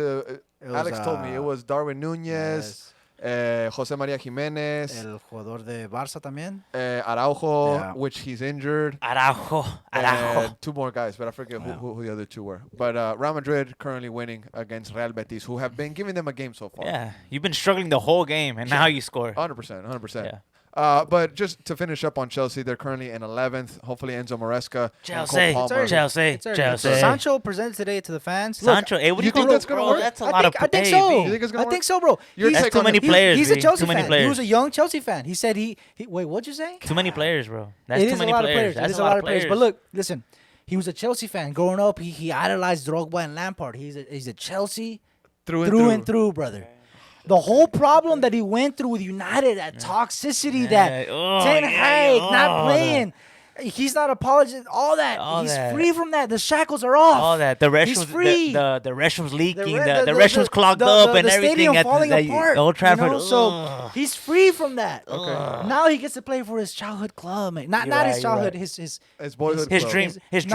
Alex told me it was Darwin Nunez, Jose Maria Jimenez, El jugador de Barça también. Araujo, Yeah. which he's injured. Araujo. And 2 more guys, but I forget who the other 2 were. But Real Madrid currently winning against Real Betis, who have been giving them a game so far. Yeah. You've been struggling the whole game, and now you score. 100%, 100%. Yeah. But just to finish up on Chelsea, they're currently in 11th. Hopefully Enzo Maresca, and Cole Palmer. Chelsea. Sancho presented today to the fans. Sancho, hey, what do you think that's gonna work? That's a lot of. I think so. You think it's gonna I think work? so, bro. That's too many players. He's a Chelsea Too many fan. players. He was a young Chelsea fan. He said he wait, what'd you say? Too many players, bro. That's It too is many a lot of players. players. It That's is a lot of players. But look, listen, he was a Chelsea fan growing up. He idolized Drogba and Lampard. He's a Chelsea through and through, brother. The whole problem that he went through with United, that toxicity, that Ten Hag not playing. He's not apologizing. All that. He's free from that. The shackles are off. All that. The restroom's He's free. The restroom's leaking. The restroom's clogged up and the everything stadium at falling apart. Old Trafford. You know? So he's free from that. Okay. Now he gets to play for his childhood club, man. Not his childhood. His boyhood his club. dream. His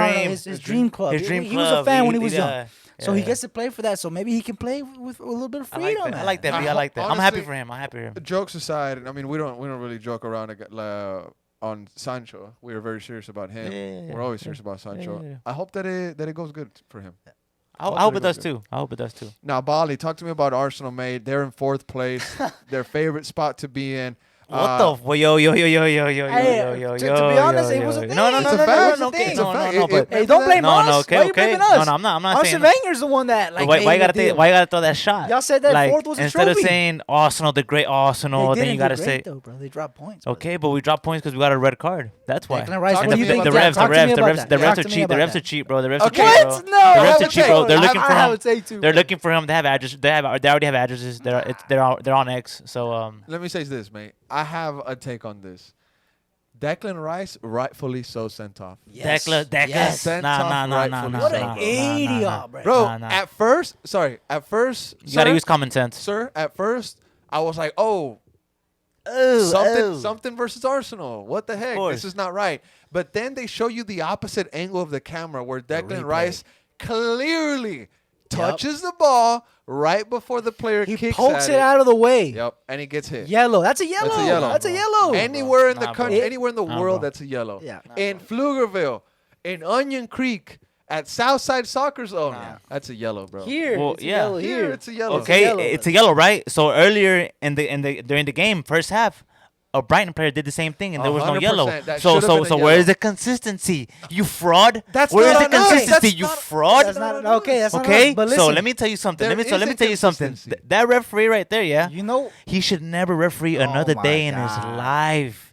dream club. His dream He club. was a fan when he was young. So he yeah. gets to play for that. So maybe he can play with a little bit of freedom. I like that. I like that. I'm happy for him. Jokes aside, I mean, we don't really joke around on Sancho. We are very serious about him. Yeah. We're always serious about Sancho. Yeah. I hope that it goes good for him. I hope it does too. Now, Bali, talk to me about Arsenal, mate. They're in 4th place. Their favorite spot to be in. What the? Yo. To be honest, it was a thing. No. It's a fact. Okay. It's a fact. But Hey, don't blame us. No. Okay. Why you blaming us? No. I'm not Arsene saying. Wenger's the one that like. Why you made gotta the deal. why you gotta throw that shot? Y'all said that like, 4th was a instead trophy. of saying Arsenal, the great Arsenal, They then you didn't do gotta great, say. though, bro. They dropped points. brother. Okay, but we dropped points because we got a red card. That's why. Declan Rice, Talk And what to do you me think? about Yeah, that. talk to me about that. the Talk refs to are me cheap. The about refs that. are cheap, bro. The refs are Okay. cheap, bro. What? No, The I refs are would cheap, say- bro. They're looking for I him. would say too. They're looking for him. They already have addresses. They're on X. So Let me say this, mate. I have a take on this. Declan Rice, rightfully so, sent off. Yes. Declan. Yes. Sent Nah. off What rightfully an so. idiot, bro. Bro, Nah. at first, you gotta use common sense. Sir, at first, I was like, something versus Arsenal. What the heck? course. This is not right. But then they show you the opposite angle of the camera where Declan replay. Rice clearly touches the ball right before the player He kicks pokes at it out of the way. Yep, and he gets hit. Yellow. That's a yellow. That's a yellow. That's a yellow. Anywhere in the Nah, country, bro. anywhere in the Nah, world, bro. that's a yellow. Yeah. In Pflugerville, in Onion Creek, at Southside Soccer Zone, that's a yellow, bro. Here, Well, it's a yeah. yellow. Here, Here, it's a yellow. Okay, it's a yellow, right? So earlier during the game, first half, a Brighton player did the same thing, and there was no 100%. yellow. That So should've been a where yellow. is the consistency? You fraud. That's Where is not the enough. consistency? That's You not- fraud. That's not okay. That's not Okay, enough. But so listen, let me tell you something. there Let me is tell you something. inconsistency. That referee right there, yeah. You know, He should never referee another my day in his God. life.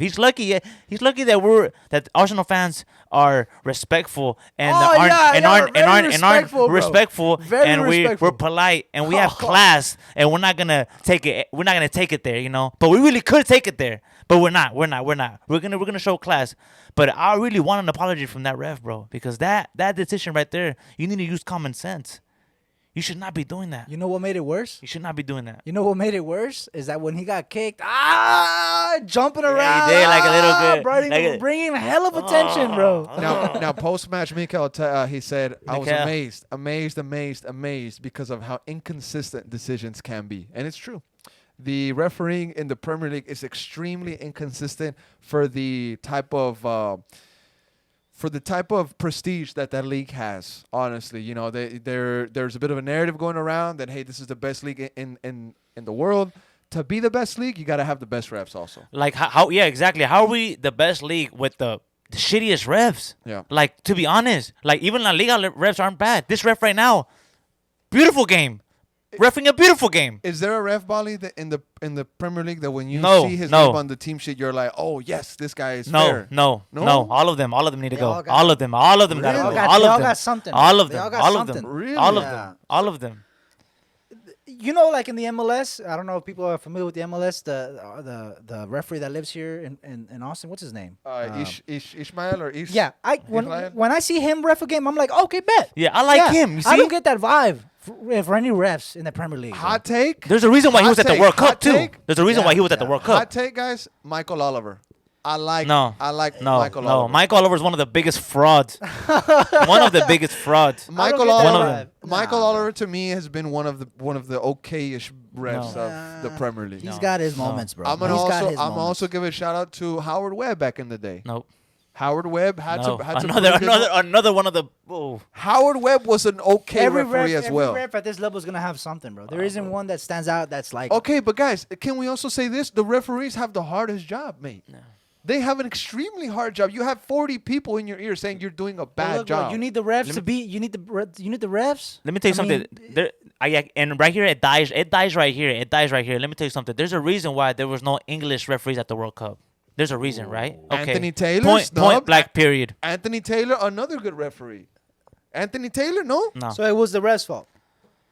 He's lucky. He's lucky that Arsenal fans are respectful and Oh, yeah, y'all are very respectful, bro. respectful, Very and respectful. we're polite and we have class and we're not gonna take it. We're not gonna take it there, you know. But we really could take it there. But we're not. We're gonna show class. But I really want an apology from that ref, bro, because that decision right there, you need to use common sense. You should not be doing that. you know what made it worse? You should not be doing that. You know what made it worse is that when he got kicked, jumping he around, did, like a little bit, bringing hell of attention, bro. Now post-match, Mikel, he said, I was Mikel. amazed because of how inconsistent decisions can be. And it's true. The refereeing in the Premier League is extremely inconsistent for the type of prestige that league has. Honestly, you know, there's a bit of a narrative going around that, hey, this is the best league in the world. To be the best league, you got to have the best refs also. Like how? Yeah, exactly. How are we the best league with the shittiest refs? Yeah. Like, to be honest, like even La Liga refs aren't bad. This ref right now, beautiful game, reffing a beautiful game. Is there a ref, Bali, that in the Premier League that when you No, see his no. name on the team sheet, you're like, oh yes, this guy is No, fair? no, No? no. All of them need to They go. all got- All of them gotta Really? go. They all All of them. got something. All of They them. all got All of them. something. Really? All of Yeah. them. All of them. You know, like in the MLS, I don't know if people are familiar with the MLS. The referee that lives here in Austin, what's his name? Ishmael or Ish? Yeah, Ismael? when I see him ref a game, I'm like, okay, bet. Yeah, I like him. You see, I don't get that vibe for any refs in the Premier League. Hot take. there's a reason why he was at the World Cup Hot too. take. There's a reason Yeah, why he was at the yeah. World Cup. Hot take, guys. Michael Oliver. I like No, Michael no. Oliver. Michael Oliver is one of the biggest frauds. One of the biggest frauds. Michael get that One of Oliver. them. Michael Nah, Oliver to me has been one of the okay-ish refs No. of the Premier League. He's No. got his No. moments, bro. I'm He's got his also moments. give a shout out to Howard Webb back in the day. Nope. Howard Webb had No. some Another one of the. Oh. Howard Webb was an okay referee as well. Every ref at this level is gonna have something, bro. There isn't one that stands out. That's like Okay, but guys, can we also say this? The referees have the hardest job, mate. No. They have an extremely hard job. You have 40 people in your ear saying you're doing a bad Look, bro, job. you need the refs to be. You need the refs. Let me tell you something. And right here, it dies. It dies right here. It dies right here. Let me tell you something. There's a reason why there was no English referees at the World Cup. There's a reason, right? Okay. Anthony Taylor, Point blank. Period. Anthony Taylor, another good referee. Anthony Taylor, no? No. So it was the refs' fault.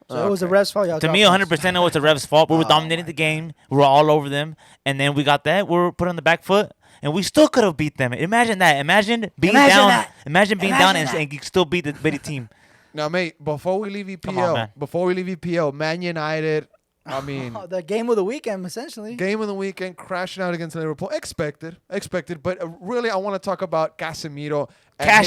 So it was the refs' fault. Y'all To got me, points. 100% it was the refs' fault. We were dominating the game. We were all over them. And then we got that. We were put on the back foot. And we still could have beat them. Imagine that. Imagine being down. Imagine being down and you still beat the bitty team. Now, mate, before we leave EPL, Man United, I mean, the game of the weekend, essentially. game of the weekend, crashing out against Liverpool. Expected. But really, I want to talk about Casemiro. And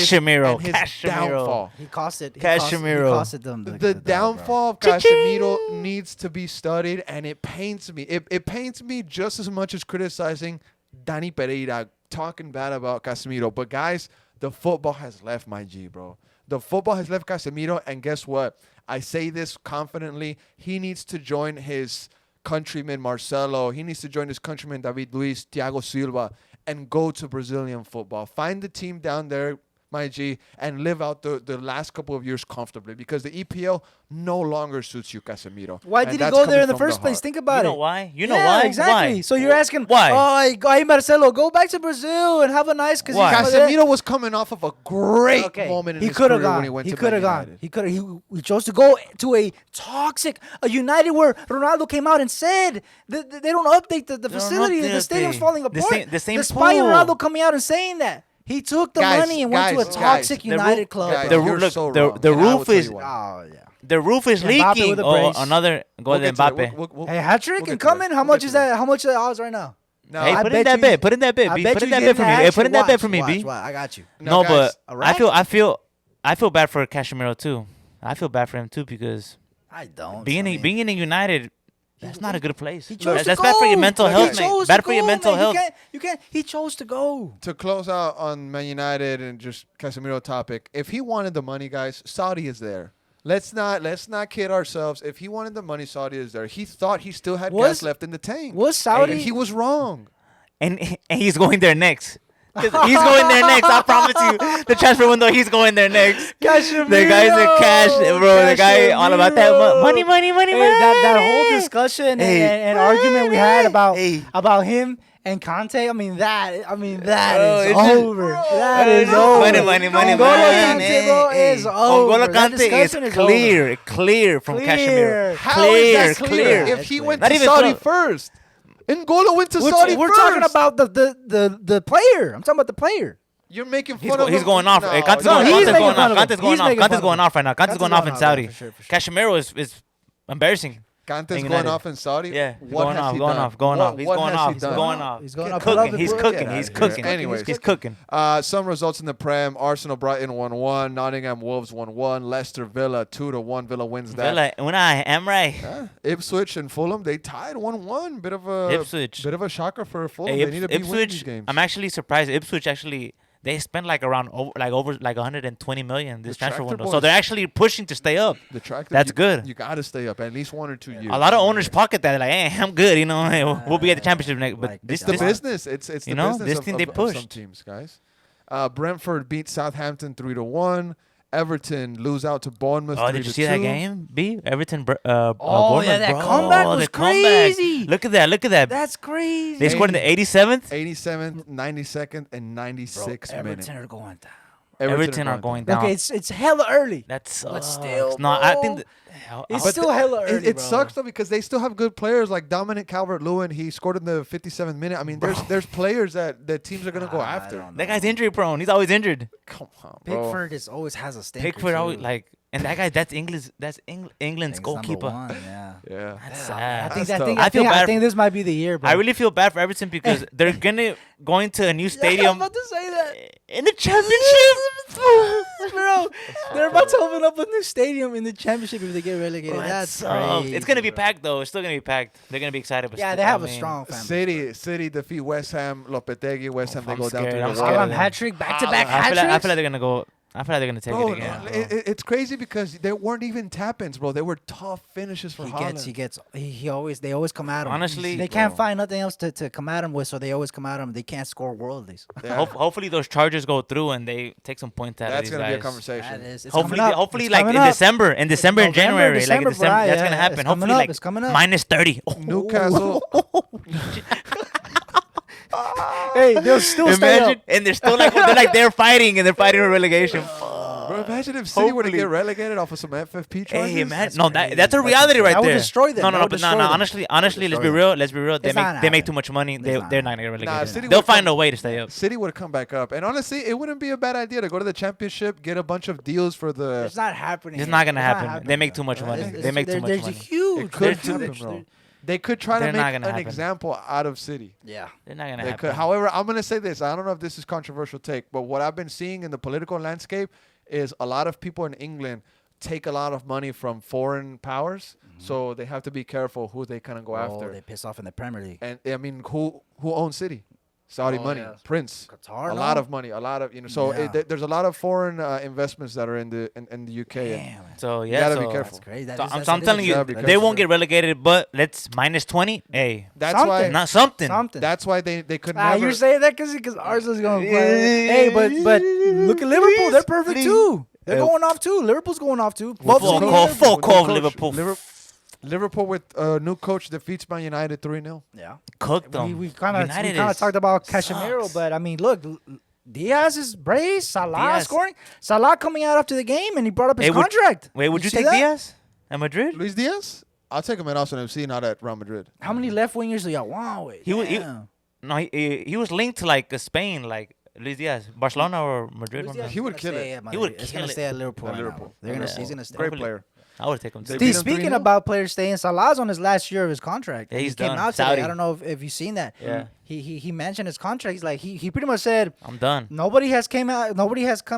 his downfall. He cost it. Casemiro. He costed them. The downfall of Casemiro needs to be studied, and it pains me. It pains me just as much as criticizing Dani Pereira, talking bad about Casemiro. But guys, the football has left my G, bro. The football has left Casemiro, and guess what? I say this confidently. He needs to join his countryman Marcelo. He needs to join his countryman David Luiz, Thiago Silva, and go to Brazilian football. Find the team down there, my G, and live out the last couple of years comfortably, because the EPL no longer suits you, Casemiro. Why And did he that's go there coming in the from first place? heart. Think about You it. know why? You know Yeah, why? exactly. Why? So you're asking, Why? Hey, Marcelo, go back to Brazil and have a nice. Cause Why? Casemiro was coming off of a great Okay. moment in He his could career have gone. when he went He to could have Man gone. United. He could have. He chose to go to a United where Ronaldo came out and said that they don't update the facility. The stadium's falling apart. The same Despite pool. Ronaldo coming out and saying that, he took the money and went to a toxic United club. guys, bro. you're Look, so the wrong, the and I will roof tell is you why. Oh yeah. the roof is Mbappe leaking. with a Oh, brace. another go We'll ahead, get to that. Mbappe. Hey, hat trick we'll get and to that. coming. How We'll much get is to that? How much are the odds right now? No, Hey, I put bet in that you- bet. Put in that bet. I B. bet Put in you that bet didn't for me. Hey, actually put in that bet for me, watch, B. watch. I got you. No, guys, but I feel bad for Casemiro too. I feel bad for him too because I don't. being I mean, in United, that's not a good place. He chose to That's go. bad for your mental He health, chose mate. Bad for your mental health. You can't. He chose to go. to close out on Man United and just Casemiro topic, if he wanted the money, guys, Saudi is there. Let's not kid ourselves. If he wanted the money, Saudi is there. He thought he still had gas left in the tank. Was Saudi? And he was wrong. And he's going there next. He's going there next. I promise you. The transfer window, he's going there next. The guy's in cash, bro. The guy all about that money. Hey, that whole discussion and argument we had about him and Conte. I mean that is over. That is over. Money. Kante, bro, is over. N'Golo That Kante discussion is over. clear from Casemiro. How is that clear? If he went Not to even Saudi close. first. N'Golo went to Saudi We're first. talking about the player. I'm talking about the player. You're making fun of him. He's going off. No, Kante's no, he's making fun of him. Kante's going He's off. making fun Kante's of going him. off right now. Kante's going off in Saudi. For sure. Casemiro is embarrassing. Kante's Man going United. off in Saudi? Yeah, What going has off, he going done? off, going off. He's What going has off. he done? Going off. He's going off. Cooking. He's Get cooking. out He's of here. cooking. Anyways. He's cooking. Some results in the Prem. Arsenal Brighton 1-1. Nottingham Wolves 1-1. Leicester Villa 2-1. Villa wins that. Villa, when I am right. Ipswich and Fulham, they tied 1-1. Bit of a shocker for Fulham. Hey, They need to be winning these Ipswich. games. I'm actually surprised. Ipswich actually they spent like over 120 million this The transfer tractor window. boys. So they're actually pushing to stay up. The tractor, That's good. You got to stay up at least 1 or 2 years. A lot of owners pocket that. They're like, hey, I'm good. You know, hey, we'll be at the championship next. But Like, this It's the It's business. It's the you know, business this of, thing of, they of some pushed. teams, guys. Brentford beat Southampton 3-1. Everton lose out to Bournemouth. Oh, did you see that game? B Everton. Oh, Bournemouth, yeah, that bro. comeback was The comeback. crazy. Look at that. That's crazy. They scored in the 87th. 87th, 92nd, and 96th minute. Everton are going down. Everton are going down. Okay, it's hella early. That's But still, no. I bro. think It's But still hella early. It bro. sucks though because they still have good players like Dominic Calvert-Lewin. He scored in the 57th minute. I mean, there's players that teams are gonna go after. don't that guy's injury prone. He's always injured. Come on, bro. Pickford always has a stinker. Pickford always too. like And that guy, that's England's Thing's goalkeeper. number 1, yeah. Yeah. That's sad. I think That's I tough. think I I feel think bad. this might be the year, bro. I really feel bad for Everton because they're going to a new Yeah, I stadium was about to say that. in the championship. Bro, they're about to open up a new stadium in the championship if they get relegated. That That's sucks. crazy. It's gonna be bro. packed though. It's still gonna be packed. They're gonna be excited. But Yeah, still, they have I a mean, strong family. City defeat West Ham. Lopetegui, West Ham, they I'm go down scared. I'm 3-1. scared. Haaland hat trick, back-to-back I hat feel, like, I tricks. feel like they're gonna go. I feel like they're gonna take Bro, it again. bro. it's crazy because they weren't even tap-ins, bro. They were tough finishes for Haaland. They always come at him. Honestly, they can't find nothing else to come at him with, so they always come at him. They can't score worldlies. Yeah. Hopefully those charges go through and they take some points out of That's these gonna be a guys. conversation. That is. It's Hopefully, coming up. hopefully, It's like coming in up. December, in January, December, like in December, bro, that's yeah, gonna happen. it's coming Hopefully, up, like it's coming up. minus 30. Newcastle. Hey, they'll still stay Imagine, up. and they're still like they're fighting and they're fighting for relegation. Bro, imagine if City were to Hopefully. get relegated off of some FFP charges. Hey, man, That's no, crazy. that's a reality right That would there. destroy them. No, That no, would but destroy no. them. Honestly, let's be Destroy real. Let's be real. It's not They make happening. too much money. It's They're not not gonna get relegated. City They'll would find come- a way to stay up. City would come back up. And honestly, it wouldn't be a bad idea to go to the championship, get a bunch of deals for the... It's not happening. It's yet. not gonna It's happen. They make too much money. It's- They make too much there's money. a huge It could difference. happen, bro. They could try to They're make not an gonna happen. example out of City. Yeah. They're not gonna They happen. could. However, I'm going to say this. I don't know if this is controversial take, but what I've been seeing in the political landscape is a lot of people in England take a lot of money from foreign powers, so they have to be careful who they kind of go Oh, after. they piss off in the Premier League. And I mean, who owns City? Saudi Oh, money, yeah. Prince, Qatar, a no? lot of money, a lot of So Yeah. there's a lot of foreign investments that are in the UK. And Damn. So you yeah, gotta so be careful. That's crazy. That So is- I'm, that's- so I'm that telling is- you, gotta be they careful. won't get relegated, but let's minus 20. Hey, That's Something. why. not something. Something. That's why they could Ah, never. you're saying that because Arsenal's going to play. Hey, but look at Liverpool. They're perfect too. They're going off too. Liverpool's going off too. Fuck Buffs going off. off. Fuck New off, coach. Liverpool. Liverpool with new coach defeats Man United 3-0. Yeah. Cooked them. We kind of United is- talked about Casemiro, sucks. but I mean, look, Diaz is braced. Salah Diaz. scoring. Salah coming out after the game, and he brought up his Hey, would- contract. Wait, would you see take that? Diaz at Madrid? Luis Diaz? I'll take him at Arsenal FC, not at Real Madrid. How many left wingers do y'all want with? He was- he- Damn. No, he was linked to like Spain, like Luis Diaz, Barcelona or Madrid. Luis one Diaz of He them. would is kill gonna it. stay at He would Madrid. It's kill gonna it. stay at Liverpool. At right now. Liverpool. They're gonna. Yeah. He's gonna stay. Great Hopefully. player. I would take him. They Too. beat him Speaking 3-0. about players staying, Salah's on his last year of his contract. Yeah, He he's came done. out today. Saudi. I don't know if you've seen that. Yeah. He mentioned his contract. He's like he pretty much said I'm done. nobody has come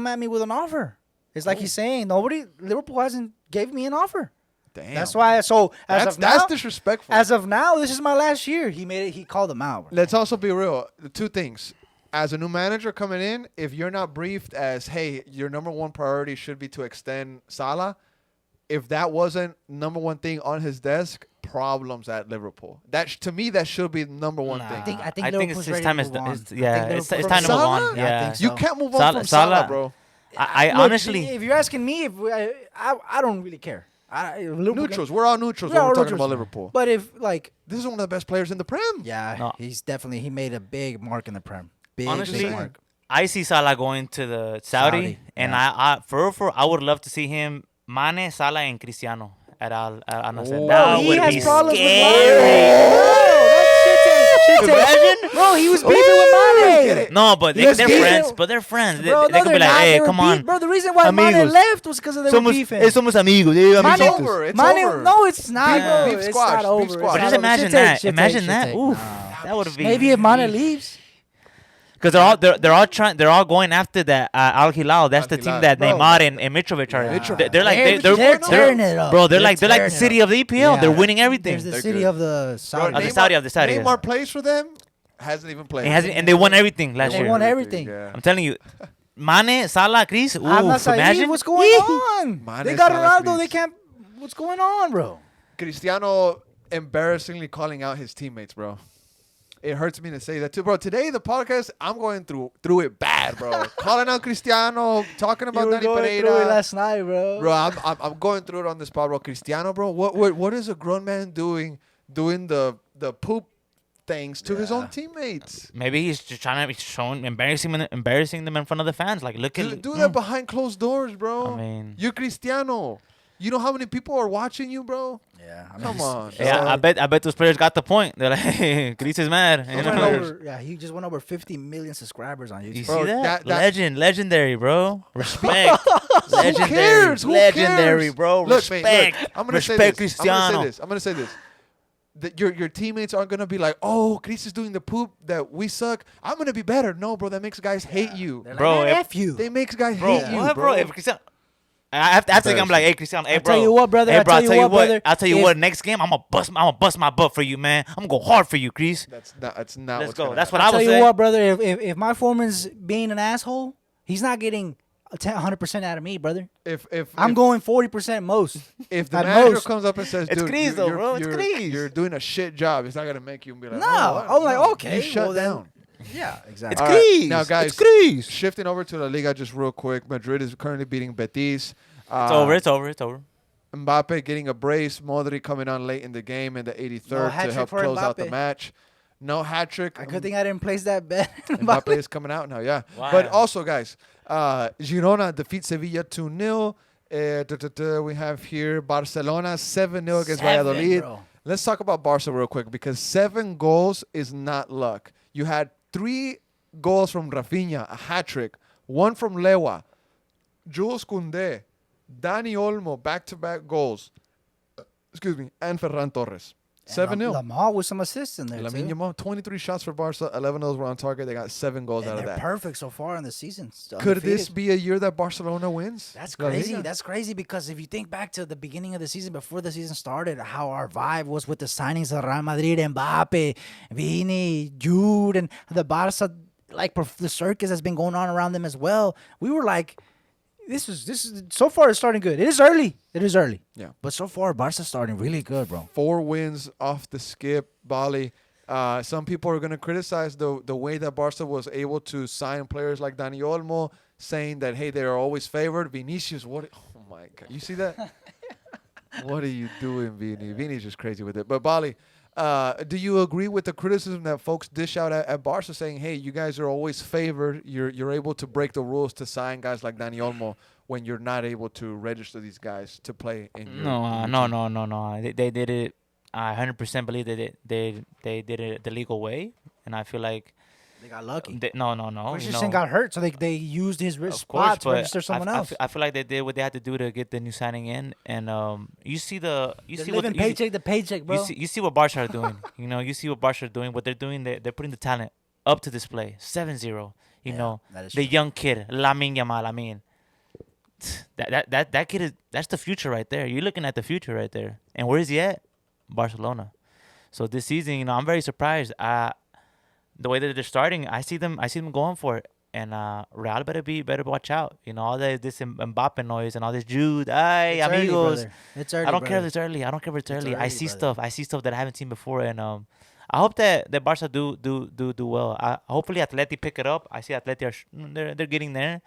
at me with an offer. It's like he's saying Liverpool hasn't gave me an offer. Damn. That's why. So That's disrespectful. as of now, this is my last year. He made it. He called them out. Let's also be real. The two things. As a new manager coming in, if you're not briefed as, hey, your number one priority should be to extend Salah, if that wasn't number one thing on his desk, problems at Liverpool. To me, that should be the number one Nah. thing. I think it's Liverpool's his ready time to is move on. it's, I yeah, think it's Liverpool- time to move Salah? on. Yeah, I Yeah. think so. You can't move on from Salah- Salah, bro. I Look, honestly, if you're asking me, I don't really care. Liverpool Neutrals. We're all neutrals We're when all we're talking neutrals. about Liverpool. But if like, This is one of the best players in the Prem. yeah, No. he made a big mark in the Prem. Big, Honestly, big mark. I see Salah going to the Saudi, and yeah. I would love to see him Mane, Salah, and Cristiano at Al Nassr. Whoa. That he would has be problems with scary. Mane. Imagine. Bro, he was beefing with Mane. No, but Yes, they're he- friends. But they're friends. Bro, They could be like, not. hey, They were come on. Bro, the reason why Mane Amigos. left was because they were beefing. Somos amigos. Mane, It's over. It's Mane, over. no, it's not, Beef- bro. beef It's squash, not beef over. It's squash. But not just over. imagine Should take, that. should Imagine take, that. should take. Oof. Nah. That would be. Maybe if Mane leaves. Because they're all trying. They're all going after that Al Hilal. That's the Al-Hilal. team that Bro. Neymar and Mitrovic are. Yeah. Mitrovic. They're like They're tearing it up. Bro, they're like tearing the it city up. of the EPL. Yeah. They're winning everything. There's the They're city good. of the Saudi. Of the Saudi, yeah. Neymar plays for them. Hasn't even played. And they won everything last They year. won everything. Yeah. I'm telling you, Mane, Salah, Chris. Ooh, I'm not saying imagine. what's going on. Mane, They got Salah, Ronaldo. They Chris. can't. What's going on, bro? Cristiano embarrassingly calling out his teammates, bro. It hurts me to say that too, bro. Today the podcast, I'm going through it bad, bro. Calling out Cristiano, talking about You were Dani going through it Pereira. last night, bro. Bro, I'm going through it on this spot, bro. Cristiano, bro. What is a grown man doing the poop things to his own teammates? Maybe he's just trying to embarrassing them in front of the fans. Like, look at Do that behind closed doors, bro. I mean- you're Cristiano. You know how many people are watching you, bro? Yeah, I mean, Come on. Yeah, dog. I bet those players got the point. They're like, hey, Chris is mad. He You went know? over, he just went over 50 million subscribers on You YouTube. see Bro, that? that- Legendary, bro. Respect. Legendary. cares? Who Legendary, cares? bro. Look, mate, Respect. look, I'm gonna say Respect this. Cristiano. I'm gonna say this. That your teammates aren't gonna be like, oh, Chris is doing the poop that we suck. I'm gonna be better. No, bro, that makes guys hate you. They're like, Bro, man, if- F you. They makes guys Bro, hate you, what, bro. If Cristiano, I have to think I'm like, hey, Cristiano, hey, I'll bro. tell you what, brother, Hey, I'll bro, tell you what, brother, I'll tell you if- what. Next game, I'm gonna bust my butt for you, man. I'm gonna go hard for you, Chris. That's not Let's what's go. gonna That's happen. what I I'll tell was you saying. what, brother, if my foreman's being an asshole, he's not getting 100% out of me, brother. If I'm going 40% most. If the at manager most. comes up and says, It's dude, Chris, though, bro. It's Chris. you're doing a shit job, it's not gonna make you be like, No, oh, I'm like, no. okay, You shut well then- down. Yeah, exactly. It's All right, Chris. now, guys, It's Chris. Shifting over to La Liga just real quick. Madrid is currently beating Betis. It's over. It's over. It's over. Mbappe getting a brace. Modric coming on late in the game in the 83rd to hat-trick help for close out the Mbappe. match. No hat trick. Good thing I didn't place that bet. Mbappe is coming out now, yeah. Wow. But also, guys, Girona defeats Sevilla 2-0. We have here Barcelona 7-0 against Valladolid. Bro. Let's talk about Barca real quick because 7 goals is not luck. You had 3 goals from Rafinha, a hat trick, 1 from Lewa, Jules Koundé, Dani Olmo, back-to-back goals. Excuse me, and Ferran Torres. 7-0. Lamar with some assists in there, Lamine too. Yamal, 23 shots for Barca, 11 of those were on target. They got 7 goals And out of they're that. perfect so far in the season. Could this Undefeated. be a year that Barcelona wins? That's La crazy. Liga? That's crazy because if you think back to the beginning of the season, before the season started, how our vibe was with the signings of Real Madrid, Mbappe, Vini, Jude, and the Barca, like the circus has been going on around them as well. We were like, this is so far it's starting good. It is early. Yeah. But so far Barca's starting really good, bro. 4 wins off the skip, Bali. Some people are going to criticize the way that Barca was able to sign players like Dani Olmo, saying that, hey, they're always favored. Vinicius, what? Oh, my God. You see that? What are you doing, Vini? Vini's just crazy with it. But, Bali, do you agree with the criticism that folks dish out at Barca saying, hey, you guys are always favored. You're able to break the rules to sign guys like Dani Olmo when you're not able to register these guys to play in your No. They did it. I 100% believe that they did it the legal way, and I feel like They got lucky. no. Christensen got hurt, so they used his Of spot course, to register someone else. I feel like they did what they had to do to get the new signing in, and you see what living paycheck to paycheck, bro. you see what Barca are doing. You see what Barca are doing. What they're doing, they're putting the talent up to display. 7-0. that is The true. young kid, Lamine Yamal. I mean, that kid that's the future right there. You're looking at the future right there. And where is he at? Barcelona. So this season, I'm very surprised. The way that they're starting, I see them going for it. And Real better watch out. All this Mbappe noise and all this Jude, ay, It's early, amigos. brother. It's early, I don't care if brother. it's early. I don't care if it's early. I early, see brother. stuff. I see stuff that I haven't seen before, and I hope that Barca do well. Hopefully Atleti pick it up. I see Atleti they're getting there.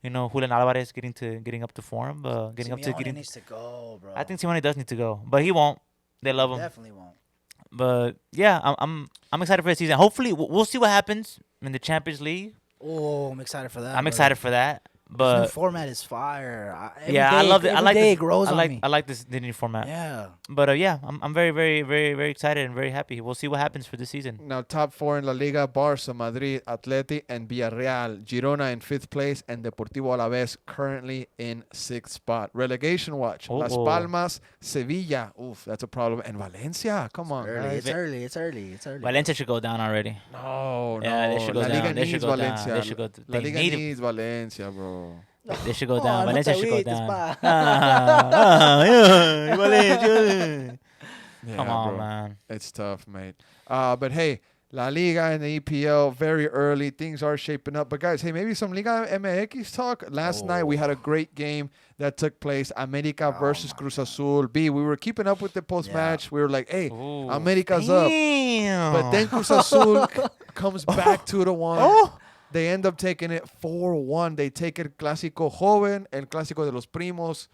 Julian Alvarez getting up to form, Simeone needs to go, bro. I think Simeone does need to go, but he won't. They love him. Definitely won't. But yeah, I'm excited for the season. Hopefully we'll see what happens in the Champions League. Oh, I'm excited for that. I'm brother. excited for that. This new But format is fire. yeah, I love it. I like day this. it grows I on like me. I like this the new format. Yeah. But yeah, I'm very, very, very, very excited and very happy. We'll see what happens for this season. Now, top 4 in La Liga, Barca, Madrid, Atleti, and Villarreal. Girona in 5th place, and Deportivo Alavés currently in 6th spot. Relegation watch. Las Uh-oh. Palmas, Sevilla. Oof, that's a problem. And Valencia. Come on, Early. guys. It's early. Valencia should go down already. No, Yeah, they should go La down. Liga They should needs go down. Valencia. They should go- La they Liga need 'em. needs Valencia, bro. They should go Oh, down. no Valencia te should go agüites, down. pa. Yeah, Valencia. Yeah, Come on, bro. man. It's tough, mate. But hey, La Liga and the EPL, very early. Things are shaping up. But guys, hey, maybe some Liga MX talk. Last night we had a great game that took place. America versus Cruz Azul. We were keeping up with the post-match. We were like, hey, Ooh. America's up. Damn. But then Cruz Azul comes back 2-1. Oh. They end up taking it 4-1. They take it Clásico Joven, El Clásico de los Primos.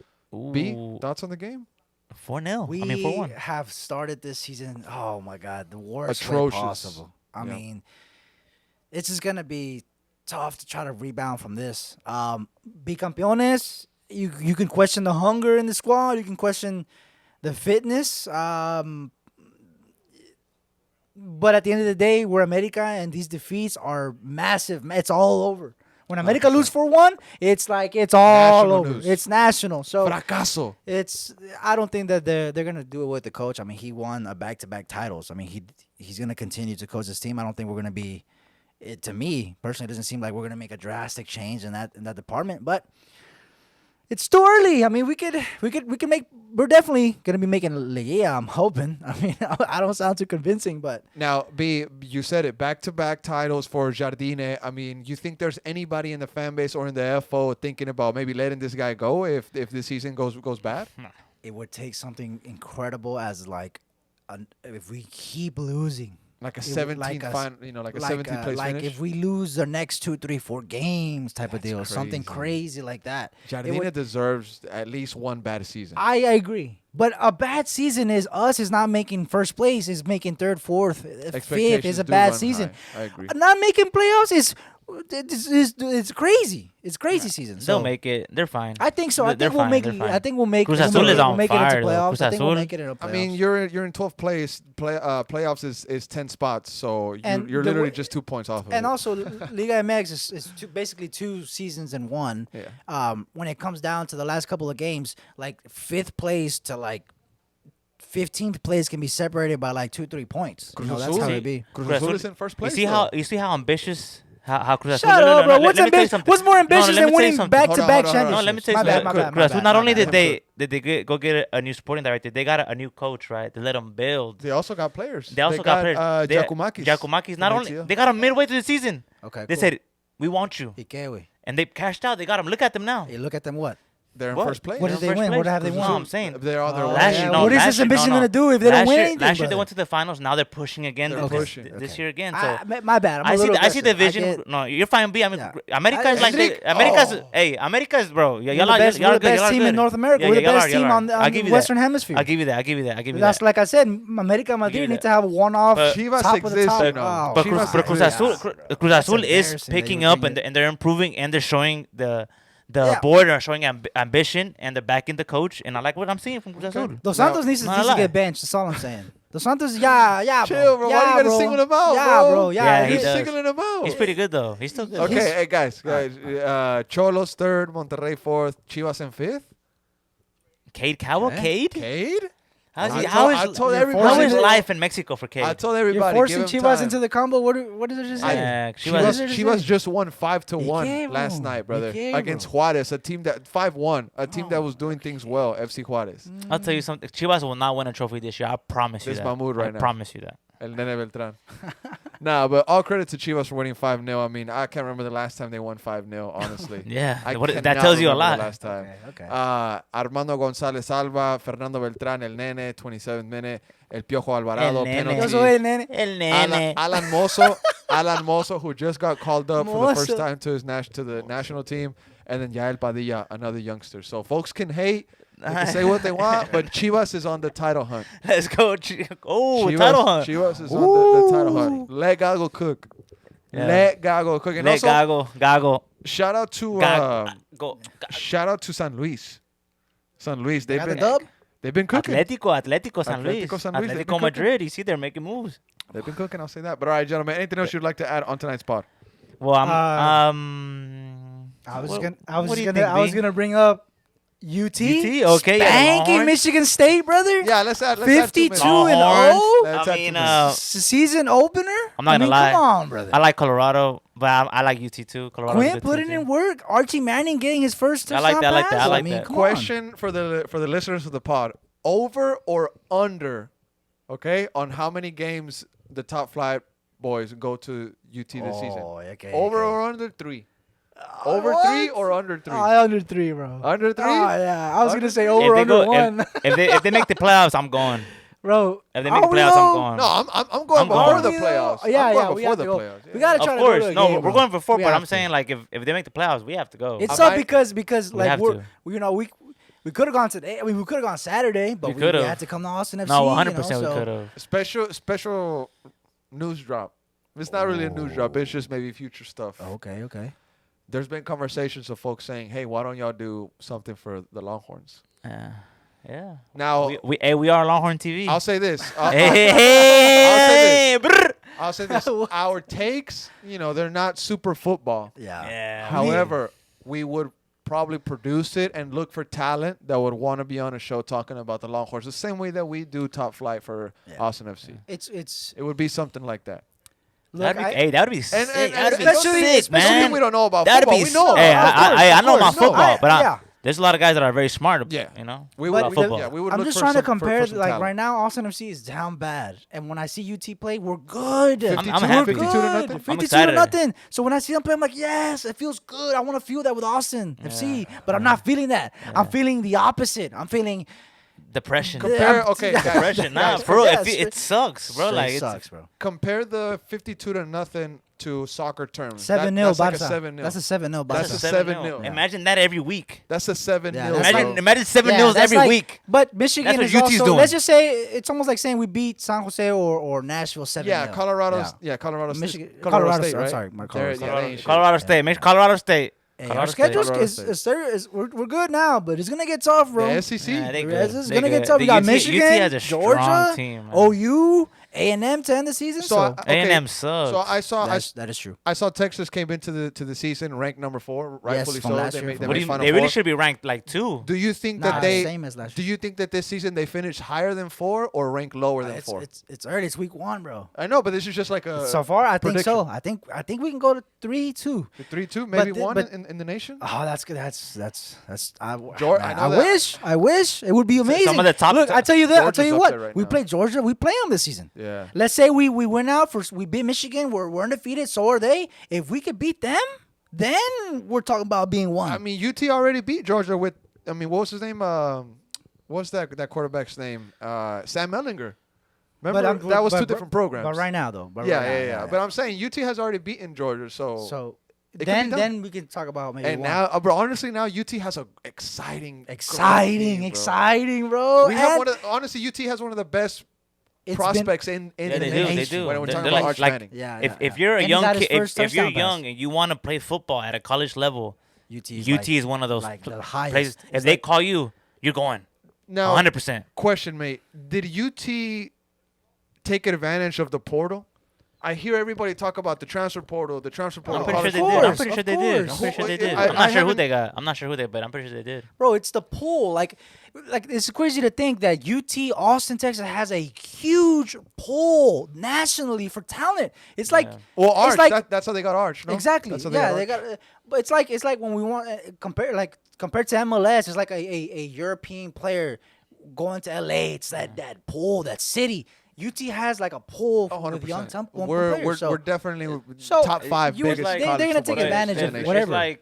B, Ooh. thoughts on the game? 4-0. We 4-1. have started this season. Oh my God, the worst Atrocious. way possible. I Yeah. mean, it's just gonna be tough to try to rebound from this. Bicampeones you can question the hunger in the squad. You can question the fitness. But at the end of the day, we're America, and these defeats are massive. It's all over. When America lose 4-1, it's like it's all National over. news. It's national. So Fracaso. I don't think that they're gonna do it with the coach. I mean, he won a back-to-back titles. I mean, he's gonna continue to coach this team. I don't think we're gonna be. To me personally, it doesn't seem like we're gonna make a drastic change in that department. But it's too early. I mean, we could make. We're definitely gonna be making Liga. I'm hoping. I mean, I don't sound too convincing, but Now, B, you said it, back-to-back titles for Jardine. I mean, you think there's anybody in the fan base or in the FO thinking about maybe letting this guy go if the season goes bad? it would take something incredible as like, if we keep losing. Like a It would- 17th like a s- final, like a 17th place like finish? if we lose the next 2, 3, 4 games type of That's deal, something crazy. crazy like that. It Jardine would- deserves at least one bad season. I agree, but a bad season is not making first place, is making third, fourth, fifth Expectations is a do bad run season. high. I agree. Not making playoffs is it's crazy. It's crazy season. They'll So make it. They're fine. I think so. I They're think we'll fine, make they're it. fine. I think we'll make Cruz it. Azul is We'll on make it fire, into though. playoffs. Cruz I think we'll Azul- make it into playoffs. I mean, you're in 12th place. Playoffs is 10 spots, so And you're the literally way- just 2 points off of And it. also, Liga MX is basically 2 seasons in one. Yeah. When it comes down to the last couple of games, like 5th place to like 15th place can be separated by like 2, 3 points. Cruz That's Azul? how it be. Cruz Cruz Azul Azul- is in first You place. see though. how ambitious how Cruz Azul. Shut up, bro. let me tell you What's something. What's more ambitious let me than tell you winning something. back-to-back Hold on, hold on, hold on. championships? No, let me tell you My bad, something. my bad, Cruz Azul, my not bad, only my did bad. they go get a new sporting director, they got a new coach, right? They let them build. They also got players. They also got players. Giacomakis. Giacomakis. Not from only ATL. they got him midway through the season. Okay, They cool. said, "We want you," ¿Y qué, güey? and they cashed out. They got him. Look at them now. Hey, look at them. What? They're in What? first place. What did they First win? place. What have they No, won? I'm saying. They're on their Oh, way. Last yeah. year, no, What is last this year- ambition no, gonna do if they don't last win year, anything, Last year they brother? went to the finals. Now they're pushing again. They're pushing. This year again. So My bad. I see the aggressive. vision. No, you're fine, B. I mean, Yeah. America is like Hendrik- America's. Hey, America's, bro. We're the best, we're the best team in North America. We're the best team on I'll the give you Western that. Hemisphere. I'll give you that. I'll give you that. I'll give you That's that. like I said, America Madrid need to have a one-off. But- Chivas top of the exists, top. you know. Oh, But Chivas Cruz, Cruz exists. Azul, Cruz Azul is embarrassing that picking you up bring and they're improving and they're showing the Yeah. board are showing ambition and they're backing the coach and I like what I'm seeing from Cruz Azul. Dos Santos needs not to a lie. get benched. That's all I'm saying. Dos Santos, yeah, Chill, bro. Why you gotta bro. single him out, Yeah, bro? bro. Yeah, Yeah, he You're does. singling him out. He's pretty good though. He's still good. Okay, He's- hey guys. Cholos third, Monterrey fourth, Chivas in fifth. Cade Cowell? Okay. Cade? Cade? How's I he, told- how I is, told how everybody, is bro. life in Mexico for Cade? I told You're everybody. forcing give him Chivas time. into the combo. What did you just say? Yeah, Chivas just won 5-1 qué, last bro? night, brother, ¿Y qué, against bro? Juarez, a team that 5-1, a team that was doing things well, FC Juarez. I'll tell you something. Chivas will not win a trophy this year. I promise you This that. is my mood right I now. promise you that. El Nene Beltran. Nah, but all credit to Chivas for winning 5-0. I mean, I can't remember the last time they won 5-0, honestly. Yeah, I that cannot tells you a remember lot. the last time. Okay. Armando González Alba, Fernando Beltrán, El Nene, 27th minute. El Piojo Alvarado, El Nene. Yo penalty. soy el nene. El nene. Alan Mozo, who just got called up for the first Mozo. time to the national team, and then Yael Padilla, another youngster. So folks can hate, they can say what they want, but Chivas is on the title hunt. Let's go. Oh, Chivas, title hunt. Chivas is on the title hunt. Let Gago cook. Yeah. Let Gago cook. And Let also, Gago. shout out to Go. shout out to San Luis. San Luis, Got the dub? they've been cooking. Atletico San Luis. Atletico San Luis, they've been Atletico cooking. Madrid. You see, they're making moves. They've been cooking. I'll say that. But all right, gentlemen, anything else you'd like to add on tonight's pod? Well, I'm. I was what- gonna what do you think, I was B? gonna bring up UT. Okay, yeah, Spanking Longhorns. Michigan State, brother. Yeah, let's add 52 2 minutes. and Longhorns. 0. Let's I add 2 mean, minutes. Season opener. I'm not gonna lie. Come on, brother. I like Colorado, but I like UT too. Colorado. Quinn putting in work. Archie Manning getting his first I touchdown like that, I like that, I pass. like mean, that. come on. Question for the listeners of the pod: over or under? Okay, on how many games the top flight boys go to UT this season? Okay, Over okay. or under 3? Over what? 3 or under 3? Under 3, bro. Under 3? Oh, yeah. I was Under gonna say three? over under go, 1. if they make the playoffs, I'm going. Bro, If they make the are we playoffs, I'm though? going. No, I'm going I'm before going. the Are we though? playoffs. Yeah, I'm yeah, going we before have the to go. playoffs. We gotta Of try to go to course, a no, game, we're bro. going before, We but have I'm to. saying like if they make the playoffs, we have to go. It's I up might- because We like have we're to. you know we could have gone today. I mean, we could have gone Saturday, but We we could've. had to come to Austin FC. no, you 100% know, we so- could have. Special news drop. It's not really a news drop. It's just maybe future stuff. Okay. there's been conversations of folks saying, "Hey, why don't y'all do something for the Longhorns?" Yeah. Now, We are Longhorn TV. I'll say this. Hey, brr. I'll say this. Our takes, they're not super football. Yeah. However, we would probably produce it and look for talent that would want to be on a show talking about the Longhorns, the same way that we do Top Flight for Austin FC. It would be something like that. look, That'd be sick. And That'd be especially- sick, man. we don't know about That'd football. be We know. Hey, about I know my of course, football, but yeah. there's a lot of guys that are very smart. Yeah. We would- about football. yeah, we would I'm look just for trying to some- for compare. some Like talent. right now, Austin FC is down bad, and when I see UT play, we're good. I'm We're happy. 52 to nothing? good. I'm 52 to excited. nothing. So when I see them play, I'm like, yes, it feels good. I want to feel that with Austin FC, but I'm not feeling that. I'm feeling the opposite. I'm feeling Depression. Compare, okay, guys, Depression. Nah, guys, for real, yes, it sucks, bro. Straight Like, sucks, bro. compare the 52 to nothing to soccer terms. 7-0 That's like a Barca. 7-0. That's a 7-0 Barca. That's a 7-0. Yeah. Imagine that every week. That's a 7-0. Yeah, that's bro. Imagine 7 Yeah, nils that's every like- week. But Michigan That's is what UT's also. doing. Let's just say it's almost like saying we beat San Jose or Nashville 7-0. Yeah, Colorado's. Yeah, Colorado Michigan, State. Colorado State, I'm right? sorry, my They're- Colorado. yeah, they ain't shit. Colorado State. Make Colorado State. Hey, Colorado our State. schedule's Colorado State. we're good now, but it's gonna get tough, bro. The SEC. Nah, they It's good. They gonna good. get tough. We The got UT Michigan, has a strong Georgia, team, man. OU, A&M to end the season. So, So, okay, A&M sucks. So I saw that is true. I saw Texas came into the season ranked number 4, rightfully from so. last They year, made, from they What do made you, Final they really Four. should be ranked like 2. Do you think Nah, that they? same as last Do year. you think that this season they finished higher than 4 or ranked lower than 4? It's early. It's week 1, bro. I know, but this is just like a So far, I think prediction. so. I think we can go to 3-2. 3-2, maybe But 1 but- in the nation. Oh, that's good. That's. I I know that. I wish it would be amazing. Some of the top- Look, I tell you that. I'll tell Georgia's you up what. there right We now. play Georgia. We play them this season. Yeah. Let's say we went out we beat Michigan. We're undefeated. So are they. If we could beat them, then we're talking about being one. I mean, UT already beat Georgia with. I mean, what was his name? What's that quarterback's name? Sam Ellinger. Remember that was 2 different programs. But right now, though. But yeah, right yeah, now, yeah. But I'm saying UT has already beaten Georgia, so. So It could be done. then we can talk about maybe And one. now, bro, honestly, now UT has a exciting, great team, exciting, bro. We have And one of honestly, UT has one of the best it's prospects in Yeah, the they do. nation They do. when we're They're talking like- about Arch like- Manning. Yeah, If you're a And he young got his kid, first if you're touchdown young pass. and you want to play football at a college level, UT UT is one of those like the places. highest. If It's they like- call you, you're going. Now, 100%. question, mate, did UT take advantage of the portal? I hear everybody talk about the transfer portal. The transfer portal. I'm pretty sure they course, did. I'm pretty of sure they did. I'm course. pretty sure they Who- did. I- I'm I not sure who haven't- they got. I'm not sure who they, but I'm pretty sure they did. Bro, it's the pool. Like it's crazy to think that UT Austin, Texas has a huge pull nationally for talent. It's like Well, Arch. It's like, That's how they got Arch. No? exactly. That's how Yeah, they Arch. got. But it's like when we want compared to MLS, it's like a European player going to LA. It's that pull, that city. UT has like a pull Oh, with young 100%. tempo. We're definitely So, top 5 you- biggest. they're college gonna football take advantage teams of in the whatever. nation.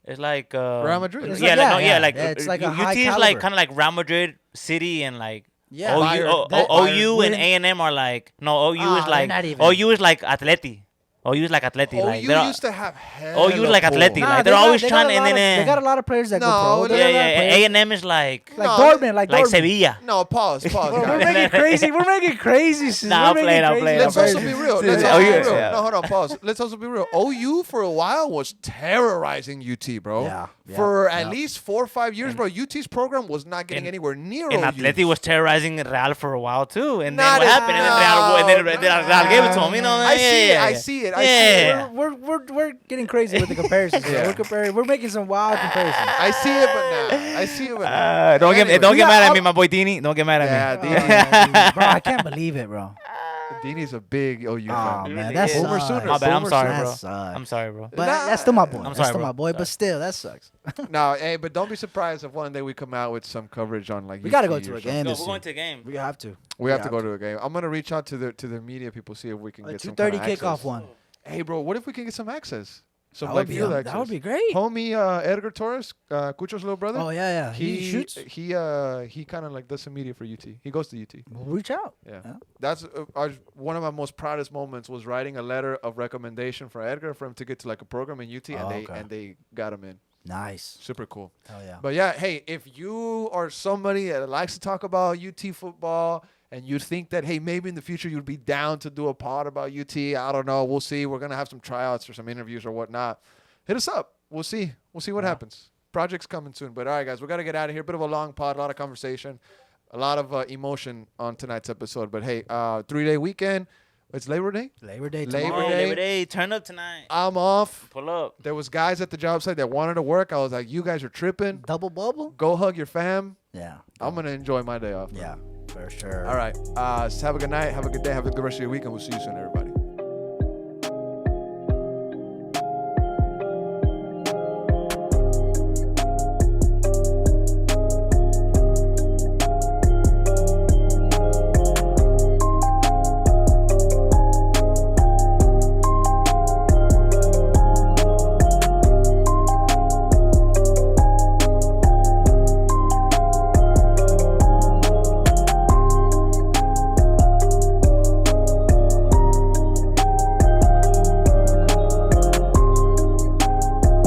It's like Real Madrid? It's Yeah, like- like, yeah, like yeah, it's like a UT high is caliber. like kind of like Real Madrid City and like Yeah. OU, Bayern. OU and Bayern. A&M are like OU is they're like not even. OU is like Atleti. OU is like Atleti. Oh, like you they're- used to have hell. OU is like Atleti. Nah, Like they they're got- always they got trying a to and lot of- then they got a lot of players that No, go pro. They yeah, got a lot of yeah. players. A&M is like Like No, Dortmund, like like Dortmund. Sevilla. No, pause, Bro, we're guys. making crazy. We're making crazy. Nah, I'm playing, I'm playing, Let's I'm also playing. be real. Yeah. Let's Oh, also be yeah, real. yeah. No, hold on, pause. Let's also be real. OU for a while was terrorizing UT, bro. Yeah, For yeah. at least 4 or 5 years, bro. UT's program was not getting And- anywhere near And OU. Atleti was terrorizing Real for a while too. And Not then what as- happened? And then Real gave it to him. You know? I see it. Yeah, I yeah. see it. Yeah. We're getting crazy with the comparisons. Yeah. We're comparing. We're making some wild comparisons. I see it, but now. I see it, but now. Don't Anyway. get mad at got- me, my boy Dini. Don't get mad at Yeah, me. Dini. Bro, I can't believe it, bro. Dini's a big OU Oh fan. man, that Boomer sucks. Sooners. My bad. I'm Boomer sorry, That bro. sucks. I'm sorry, bro. But Nah. that's still my boy. I'm That's sorry, still bro. my boy. But still, that sucks. No, hey, but don't be surprised if one day we come out with some coverage on like. We gotta go UT to or a something. game No, this we're year. going to a game. We have to. We have to go to a game. I'm gonna reach out to the media people, see if we can A get some 2:30 kind of kickoff access. one. Hey, bro, what if we can get some access? Some That like would be field that access. would be great. Homie Edgar Torres, Cucho's little brother. Oh yeah. He shoots. He kind of like does some media for UT. He goes to UT. We'll reach out. Yeah. Yeah. That's one of my most proudest moments was writing a letter of recommendation for Edgar for him to get to like a program in UT, Oh, and okay. they got him in. Nice. Super cool. Hell yeah. But yeah, hey, if you are somebody that likes to talk about UT football and you think that, hey, maybe in the future you'd be down to do a pod about UT. I don't know. We'll see. We're going to have some tryouts or some interviews or whatnot. Hit us up. We'll see. We'll see what happens. Project's coming soon. But all right, guys, we got to get out of here. Bit of a long pod, a lot of conversation, a lot of emotion on tonight's episode. But hey, 3-day weekend. It's Labor Day? Labor Day Labor tomorrow. Day. Labor Day. Turn up tonight. I'm off. Pull up. There was guys at the job site that wanted to work. I was like, you guys are tripping. Double bubble? Go hug your fam. Yeah. I'm going to enjoy my day off. Yeah, for sure. All right. Have a good night. Have a good day. Have a good rest of your weekend. We'll see you soon, everybody.